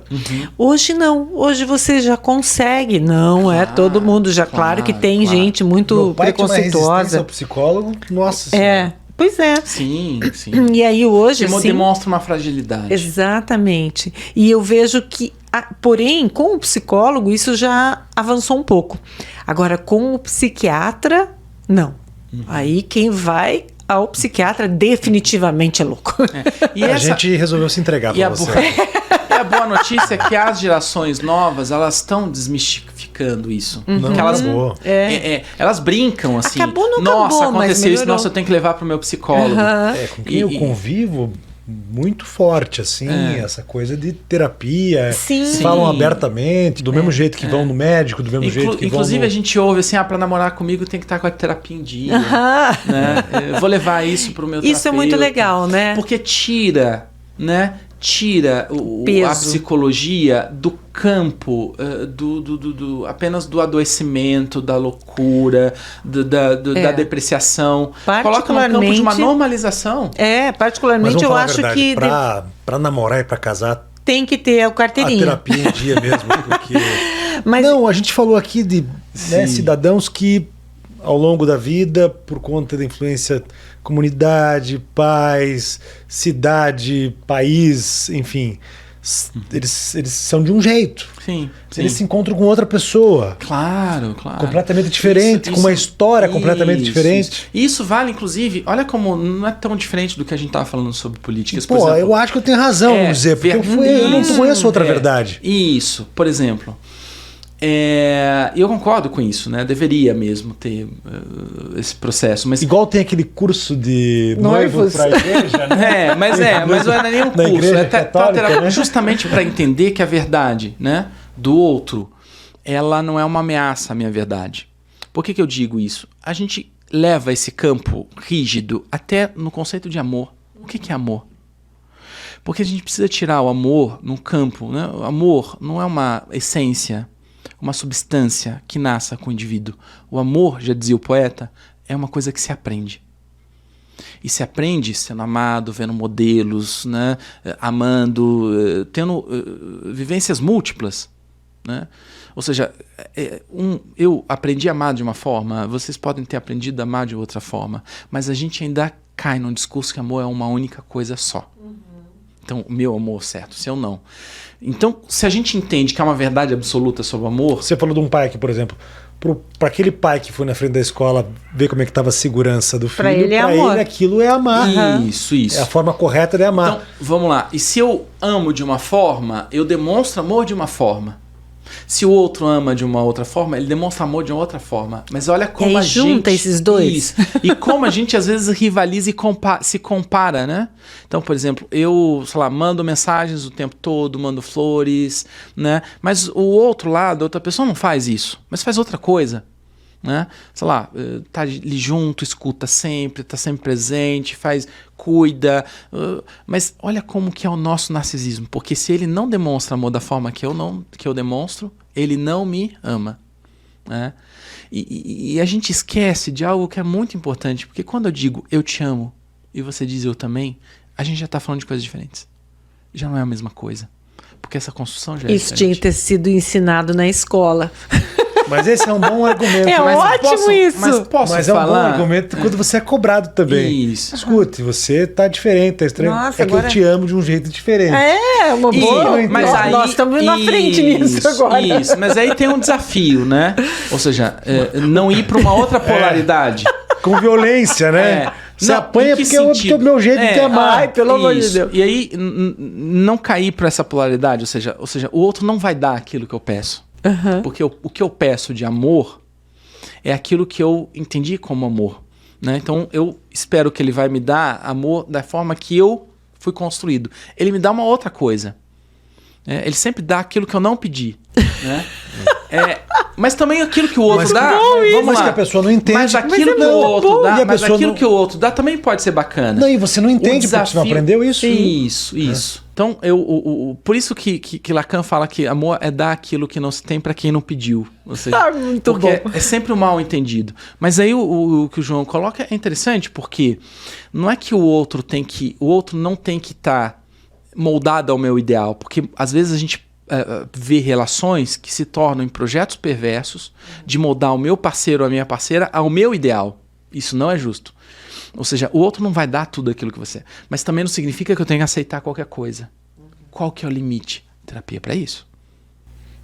Hoje não. Hoje você já consegue. Não é todo mundo. Claro que tem gente muito Meu pai tinha uma resistência preconceituosa. ao psicólogo. Nossa Senhora. Pois é. Sim, sim. E aí hoje, Que assim, demonstra uma fragilidade. exatamente. E eu vejo que, porém, com o psicólogo, isso já avançou um pouco. Agora, com o psiquiatra, não. Aí quem vai ao psiquiatra definitivamente é louco. E A gente resolveu se entregar e pra a você. a boa notícia é que as gerações novas, elas estão desmistificando isso. Não, Que elas, acabou. elas brincam assim. Acabou, não nossa, acabou, mas aconteceu isso, melhorou. nossa, eu tenho que levar pro meu psicólogo. Com quem eu convivo, muito forte, assim, essa coisa de terapia. Sim. Falam abertamente, do mesmo jeito que vão no médico, do mesmo jeito que Inclusive vão a gente ouve assim, pra namorar comigo tem que estar com a terapia em dia. Né? Eu vou levar isso pro meu terapeuta. Isso é muito legal, né? Porque tira a Peso. psicologia do campo apenas do adoecimento, da loucura, da depreciação. Coloca no campo de uma normalização. Mas Particularmente vamos eu falar a acho verdade, que pra namorar e pra casar, tem que ter o a carteirinha. terapia em dia mesmo, porque... Mas Não, a gente falou aqui de cidadãos que, ao longo da vida, por conta da influência comunidade, pais, cidade, país, enfim, eles são de um jeito. Sim. Eles se encontram com outra pessoa. Claro. Completamente diferente, com uma história completamente diferente. Isso vale, inclusive, olha como não é tão diferente do que a gente estava falando sobre políticas. Pô, por exemplo, eu acho que eu tenho razão, vamos dizer, porque eu não conheço outra verdade. Isso, por exemplo. Eu concordo com isso, né? Deveria mesmo ter esse processo. Mas Igual tem aquele curso de noivos para a igreja, né? mas não é nem um Na curso. igreja É católica, né? justamente para entender que a verdade, né, do outro, ela não é uma ameaça à minha verdade. Por que eu digo isso? A gente leva esse campo rígido até no conceito de amor. O que é amor? Porque a gente precisa tirar o amor no campo, né? O amor não é uma essência, uma substância que nasça com o indivíduo. O amor, já dizia o poeta, é uma coisa que se aprende. E se aprende sendo amado, vendo modelos, né? Amando, tendo vivências múltiplas, né? Ou seja, eu aprendi a amar de uma forma, vocês podem ter aprendido a amar de outra forma, mas a gente ainda cai num discurso que amor é uma única coisa só. Então, o meu amor, certo, o seu não. Então, se a gente entende que há uma verdade absoluta sobre o amor... Você falou de um pai aqui, por exemplo, para aquele pai que foi na frente da escola ver como é que estava a segurança do filho, Pra ele é amor. ele aquilo é amar. Isso. É a forma correta de amar. Então, vamos lá. E se eu amo de uma forma, eu demonstro amor de uma forma. Se o outro ama de uma outra forma, ele demonstra amor de uma outra forma. Mas olha como a gente... junta esses dois. Isso. E como a gente às vezes rivaliza e se compara, né? Então, por exemplo, eu, sei lá, mando mensagens o tempo todo, mando flores, né? Mas o outro lado, outra pessoa não faz isso, mas faz outra coisa. Né? Sei lá, tá ali junto, escuta sempre, tá sempre presente, cuida, mas olha como que é o nosso narcisismo, porque se ele não demonstra amor da forma que eu demonstro, ele não me ama, né? E a gente esquece de algo que é muito importante, porque quando eu digo eu te amo e você diz eu também, a gente já tá falando de coisas diferentes, já não é a mesma coisa, porque essa construção já é Isso tinha diferente. que ter sido ensinado na escola. Mas esse é um bom argumento. É ótimo isso. Mas posso Mas é um bom falar? argumento quando você é cobrado também. Isso. Escute, você tá diferente, tá estranho. Nossa, é que agora- eu te amo de um jeito diferente. É, uma boa. Mas aí, Nós estamos na frente nisso agora. Isso, mas aí tem um desafio, né? Ou seja, não ir para uma outra polaridade. Com violência, né? Você Não, apanha em que porque é o sentido? meu jeito de te amar. Ai, pelo amor de Isso. Deus. E aí, não cair para essa polaridade, ou seja, o outro não vai dar aquilo que eu peço. Porque o que eu peço de amor é aquilo que eu entendi como amor, né? Então eu espero que ele vai me dar amor da forma que eu fui construído. Ele me dá uma outra coisa, né? Ele sempre dá aquilo que eu não pedi, né? Mas também aquilo que o outro Mas dá, que vamos lá. que a pessoa não entende. Mas aquilo é que o muito outro bom. E dá, a mas pessoa aquilo não- que o outro dá também pode ser bacana. Não, e você não entende O porque você não aprendeu isso. Isso. Então, por isso que Lacan fala que amor é dar aquilo que não se tem para quem não pediu. Ou seja, Muito porque bom. é sempre um mal entendido. Mas aí o que o João coloca é interessante, porque não é que o outro não tem que estar moldado ao meu ideal, porque às vezes a gente vê relações que se tornam em projetos perversos de moldar o meu parceiro ou a minha parceira ao meu ideal. Isso não é justo. Ou seja, o outro não vai dar tudo aquilo que você... Mas também não significa que eu tenho que aceitar qualquer coisa. Qual que é o limite? Terapia para isso.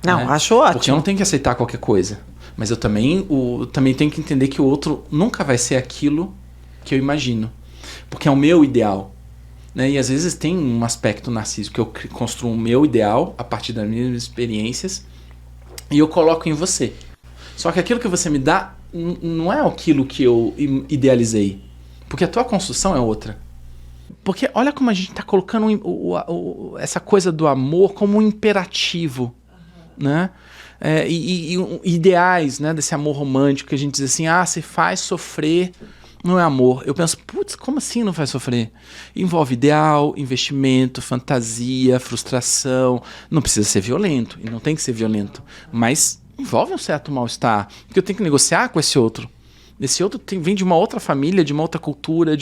Não, né? acho ótimo. Porque eu não tenho que aceitar qualquer coisa. Mas eu também tenho que entender que o outro nunca vai ser aquilo que eu imagino. Porque é o meu ideal. Né? E às vezes tem um aspecto narcísico que eu construo o meu ideal a partir das minhas experiências e eu coloco em você. Só que aquilo que você me dá não é aquilo que eu idealizei. Porque a tua construção é outra. Porque olha como a gente está colocando essa coisa do amor como um imperativo. Né? E ideais, né, desse amor romântico que a gente diz assim, se faz sofrer, não é amor. Eu penso, putz, como assim não faz sofrer? Envolve ideal, investimento, fantasia, frustração. Não precisa ser violento, e não tem que ser violento. Mas envolve um certo mal-estar, porque eu tenho que negociar com esse outro. Esse outro vem de uma outra família, de uma outra cultura,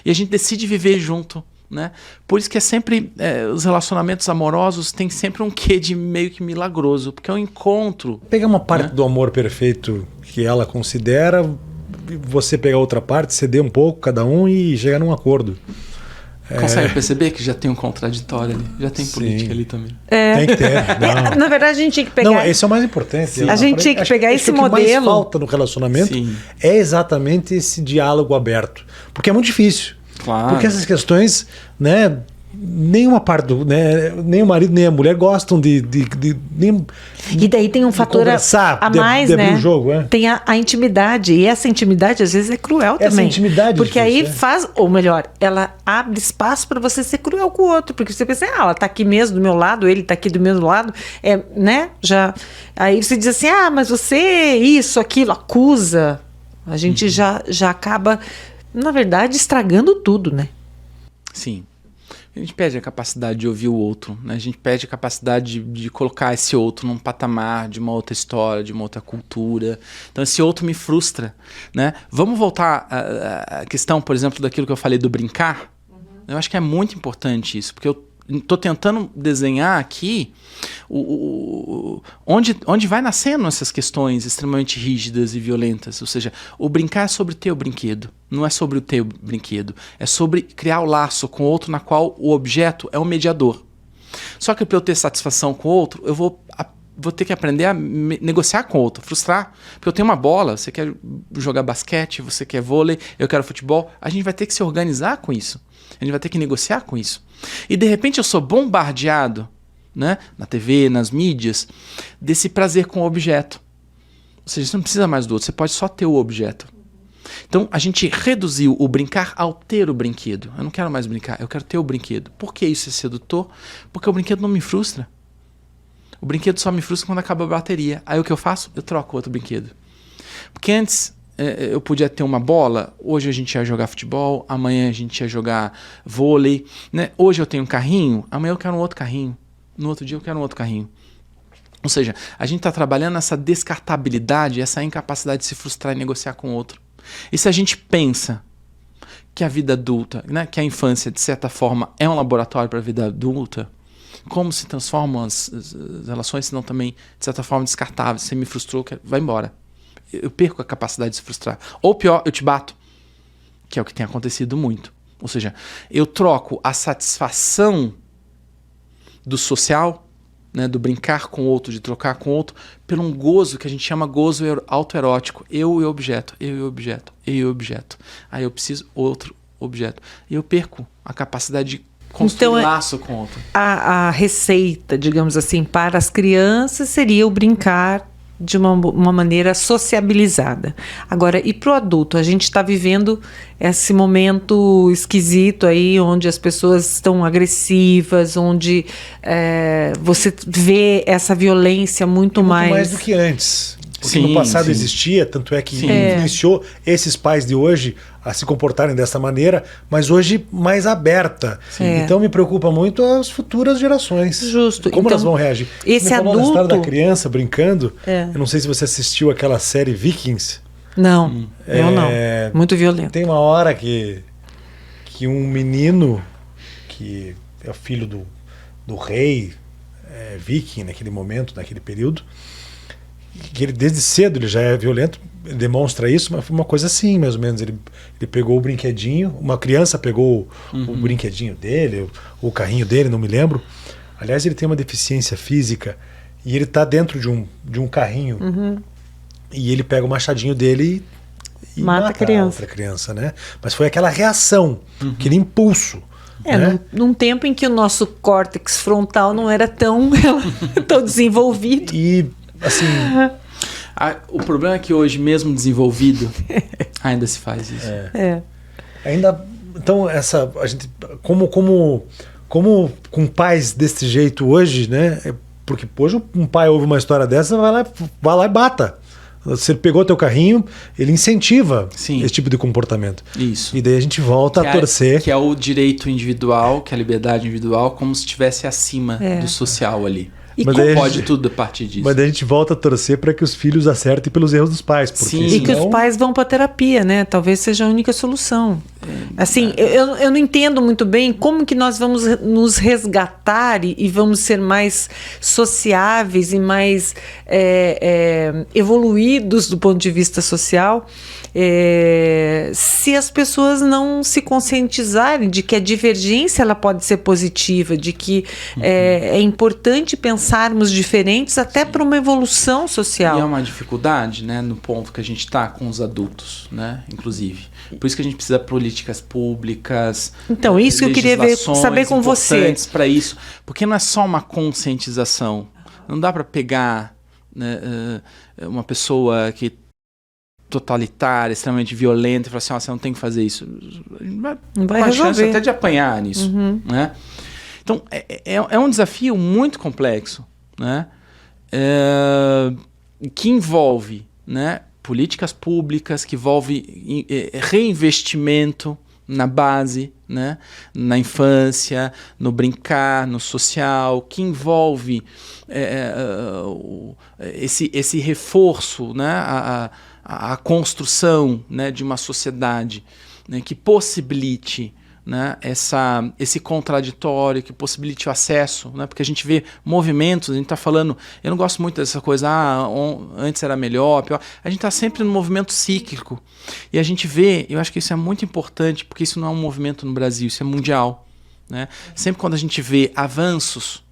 e a gente decide viver junto. Né? Por isso que é sempre os relacionamentos amorosos tem sempre um quê de meio que milagroso, porque é um encontro. Pegar uma parte do amor perfeito que ela considera, você pegar outra parte, ceder um pouco cada um e chegar num acordo. Consegue perceber que já tem um contraditório ali? Já tem política ali também. Tem que ter. Não. Na verdade, a gente tinha que pegar... Não, esse é o mais importante. A gente tinha que pegar esse O que mais modelo. falta no relacionamento é exatamente esse diálogo aberto. Porque é muito difícil. Claro. Porque essas questões, né, nenhuma parte nem o marido nem a mulher gostam de E daí tem um fator conversar, a de mais, abrir né? o jogo, Tem a intimidade. E essa intimidade, às vezes, é cruel Essa também. intimidade é porque aí difícil, faz... Ou melhor, ela abre espaço para você ser cruel com o outro. Porque você pensa, ela tá aqui mesmo do meu lado, ele tá aqui do meu lado. Né? Aí você diz assim, mas você isso, aquilo, acusa. A gente já acaba, na verdade, estragando tudo, né? Sim. A gente perde a capacidade de ouvir o outro, né? A gente perde a capacidade de colocar esse outro num patamar de uma outra história, de uma outra cultura. Então esse outro me frustra, né? Vamos voltar à questão, por exemplo, daquilo que eu falei do brincar. Eu acho que é muito importante isso, porque eu estou tentando desenhar aqui onde vai nascendo essas questões extremamente rígidas e violentas. Ou seja, o brincar é sobre ter o brinquedo, não é sobre o teu brinquedo. É sobre criar o laço com o outro na qual o objeto é um mediador. Só que para eu ter satisfação com o outro, eu vou ter que aprender a negociar com o outro, frustrar. Porque eu tenho uma bola, você quer jogar basquete, você quer vôlei, eu quero futebol. A gente vai ter que se organizar com isso. A gente vai ter que negociar com isso. E de repente eu sou bombardeado, né, na TV, nas mídias, desse prazer com o objeto. Ou seja, você não precisa mais do outro, você pode só ter o objeto. Então a gente reduziu o brincar ao ter o brinquedo. Eu não quero mais brincar, eu quero ter o brinquedo. Por que isso é sedutor? Porque o brinquedo não me frustra. O brinquedo só me frustra quando acaba a bateria. Aí o que eu faço? Eu troco outro brinquedo. Porque antes eu podia ter uma bola, hoje a gente ia jogar futebol, amanhã a gente ia jogar vôlei, né? Hoje eu tenho um carrinho, amanhã eu quero um outro carrinho, no outro dia eu quero um outro carrinho. Ou seja, a gente está trabalhando essa descartabilidade, essa incapacidade de se frustrar e negociar com o outro. E se a gente pensa que a vida adulta, né, que a infância, de certa forma, é um laboratório para a vida adulta, como se transformam as relações, senão também, de certa forma, descartáveis. Você me frustrou, vai embora. Eu perco a capacidade de se frustrar. Ou pior, eu te bato, que é o que tem acontecido muito. Ou seja, eu troco a satisfação do social, né, do brincar com o outro, de trocar com o outro, por um gozo que a gente chama gozo autoerótico. Eu e o objeto, eu e o objeto, eu e o objeto. Aí eu preciso outro objeto. E eu perco a capacidade de construir laço com o outro. A receita, digamos assim, para as crianças seria o brincar de uma maneira sociabilizada. Agora, e para o adulto? A gente está vivendo esse momento esquisito aí, onde as pessoas estão agressivas, onde você vê essa violência muito mais do que antes. Porque sim, no passado sim. existia, tanto é que influenciou esses pais de hoje a se comportarem dessa maneira, mas hoje mais aberta. Então me preocupa muito as futuras gerações. Justo. Como então, elas vão reagir? Esse Você falou adulto... da história da criança brincando. Eu não sei se você assistiu aquela série Vikings. Não, eu não. Muito violento. Tem uma hora que um menino, que é o filho do rei viking naquele momento, naquele período, que ele desde cedo ele já é violento, ele demonstra isso, mas foi uma coisa assim, mais ou menos. Ele pegou o brinquedinho, uma criança pegou o brinquedinho dele, o carrinho dele, não me lembro. Aliás, ele tem uma deficiência física e ele está dentro de um carrinho e ele pega o machadinho dele e mata a outra criança, né? Mas foi aquela reação, aquele impulso. Né? Num tempo em que o nosso córtex frontal não era tão desenvolvido. E assim, o problema é que hoje, mesmo desenvolvido, ainda se faz isso. Ainda, então, a gente, como com pais desse jeito hoje, né? Porque hoje um pai ouve uma história dessa, vai lá e bata. Se ele pegou teu carrinho, ele incentiva esse tipo de comportamento. Isso. E daí a gente volta a torcer. Que é o direito individual, que é a liberdade individual, como se estivesse acima do social ali. E pode tudo a partir disso. Mas daí a gente volta a torcer para que os filhos acertem pelos erros dos pais. Porque Sim. E que os pais vão para terapia, né? Talvez seja a única solução. Assim, eu não entendo muito bem como que nós vamos nos resgatar e vamos ser mais sociáveis e mais evoluídos do ponto de vista social se as pessoas não se conscientizarem de que a divergência ela pode ser positiva, de que é importante pensarmos diferentes até para uma evolução social. E é uma dificuldade, né, no ponto que a gente está com os adultos, né, inclusive. Por isso que a gente precisa de políticas públicas. Então, isso que eu queria saber com você. Para isso, porque não é só uma conscientização. Não dá para pegar, né, uma pessoa que totalitária, extremamente violenta e falar assim, você não tem que fazer isso. Não vai com a resolver. chance até de apanhar nisso, né? Então, é um desafio muito complexo, né? Que envolve, né, políticas públicas, que envolve reinvestimento, na base, né? Na infância, no brincar, no social, que envolve esse reforço, né? A construção, né? De uma sociedade, né? Que possibilite, né? Esse contraditório, que possibilite o acesso, né? Porque a gente vê movimentos, a gente está falando, eu não gosto muito dessa coisa, antes era melhor, pior. A gente está sempre no movimento cíclico. E a gente vê, eu acho que isso é muito importante, porque isso não é um movimento no Brasil, isso é mundial, né? Sempre quando a gente vê avanços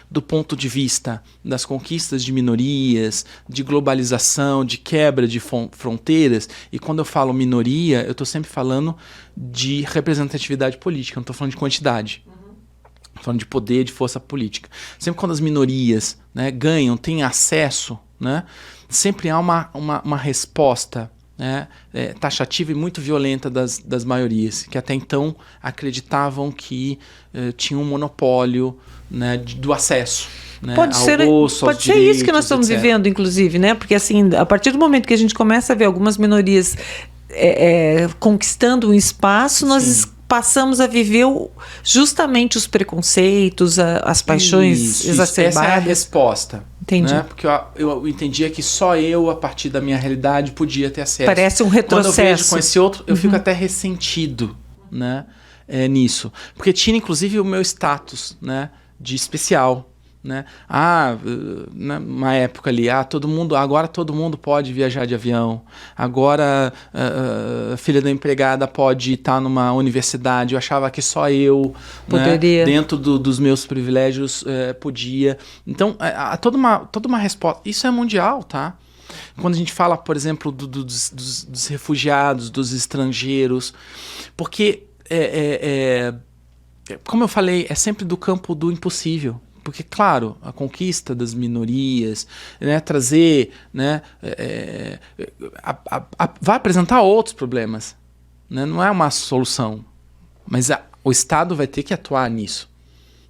do ponto de vista das conquistas de minorias, de globalização, de quebra de fronteiras, e quando eu falo minoria, eu estou sempre falando de representatividade política, não estou falando de quantidade. Estou falando de poder, de força política. Sempre quando as minorias, né, ganham, têm acesso, né, sempre há uma resposta, né, taxativa e muito violenta das maiorias, que até então acreditavam que tinham um monopólio, né, do acesso, né, pode ser isso que nós estamos vivendo, inclusive, né? Porque assim, a partir do momento que a gente começa a ver algumas minorias conquistando um espaço, nós passamos a viver justamente os preconceitos, as paixões exacerbadas. Essa é a resposta. Entendi. Né? Porque eu entendia que só eu, a partir da minha realidade, podia ter acesso. Parece um retrocesso. Quando eu vejo com esse outro, eu fico até ressentido, né? Nisso. Porque tinha, inclusive, o meu status, né? De especial. Né? Numa época ali, agora todo mundo pode viajar de avião, agora a filha da empregada pode estar numa universidade. Eu achava que só eu, poderia, né, dentro dos meus privilégios, podia. Então, toda uma resposta. Isso é mundial, tá? Quando a gente fala, por exemplo, dos refugiados, dos estrangeiros, porque, como eu falei, é sempre do campo do impossível. Porque, claro, a conquista das minorias, né, trazer, né, vai apresentar outros problemas, né, não é uma solução, mas o Estado vai ter que atuar nisso,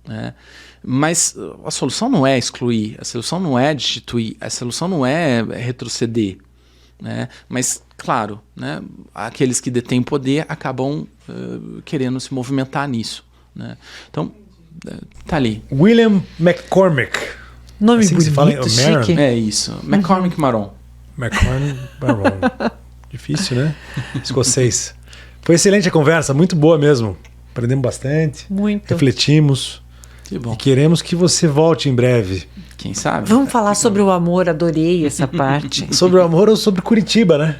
né, mas a solução não é excluir, a solução não é destituir, a solução não é retroceder, né, mas, claro, né, aqueles que detêm poder acabam querendo se movimentar nisso, né, então... Tá ali. William McCormick. Nome assim bonito, se fala, chique. É isso. McCormick Maron. McCormick Maron. Difícil, né? Escocês. Foi excelente a conversa, muito boa mesmo. Aprendemos bastante. Muito. Refletimos. Que bom. E queremos que você volte em breve. Quem sabe? Vamos falar sobre o amor, adorei essa parte. Sobre o amor ou sobre Curitiba, né?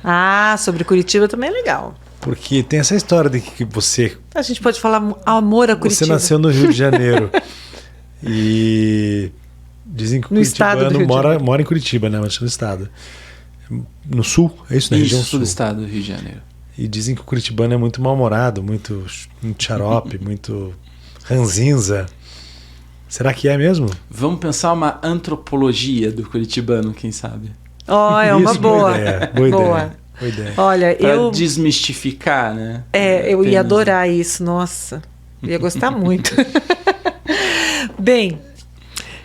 Sobre Curitiba também é legal. Porque tem essa história de que você... A gente pode falar amor a Curitiba. Você nasceu no Rio de Janeiro. E dizem que o curitibano mora em Curitiba, né? Mas no estado. No sul, é isso, né? Região sul do estado do Rio de Janeiro. E dizem que o curitibano é muito mal-humorado, muito xarope, muito ranzinza. Será que é mesmo? Vamos pensar uma antropologia do curitibano, quem sabe? É uma boa. Boa ideia. Olha, pra desmistificar, né? Eu ia adorar isso, nossa. Ia gostar muito. Bem,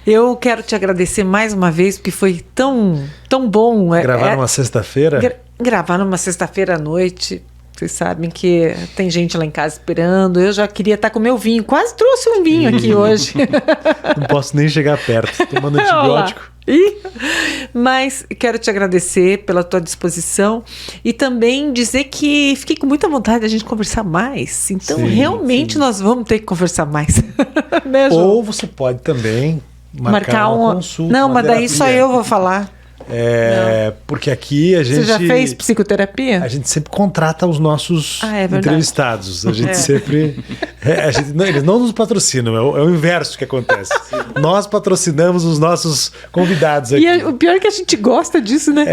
eu quero te agradecer mais uma vez, porque foi tão bom. Gravar numa sexta-feira? Gravar numa sexta-feira à noite. Vocês sabem que tem gente lá em casa esperando. Eu já queria estar com meu vinho. Quase trouxe um vinho aqui hoje. Não posso nem chegar perto. Tomando antibiótico. Mas quero te agradecer pela tua disposição e também dizer que fiquei com muita vontade de a gente conversar mais. Então, realmente, nós vamos ter que conversar mais. Ou você pode também marcar uma consulta. Não, mas daí só eu vou falar. Porque aqui a gente... Você já fez psicoterapia? A gente sempre contrata os nossos entrevistados. A gente sempre... eles não nos patrocinam, é o inverso que acontece. Nós patrocinamos os nossos convidados aqui. E o pior é que a gente gosta disso, né?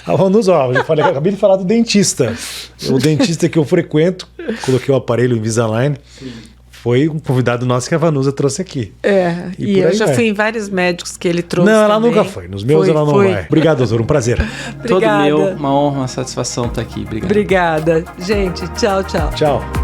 Eu acabei de falar do dentista. O dentista que eu frequento, coloquei o aparelho Invisalign. Sim. Foi um convidado nosso que a Vanusa trouxe aqui. E eu já fui em vários médicos que ele trouxe. Não, ela nunca foi. Nos meus ela não vai. Obrigado, doutor. Um prazer. Todo meu, uma honra, uma satisfação estar aqui. Obrigado. Obrigada. Gente, tchau, tchau. Tchau.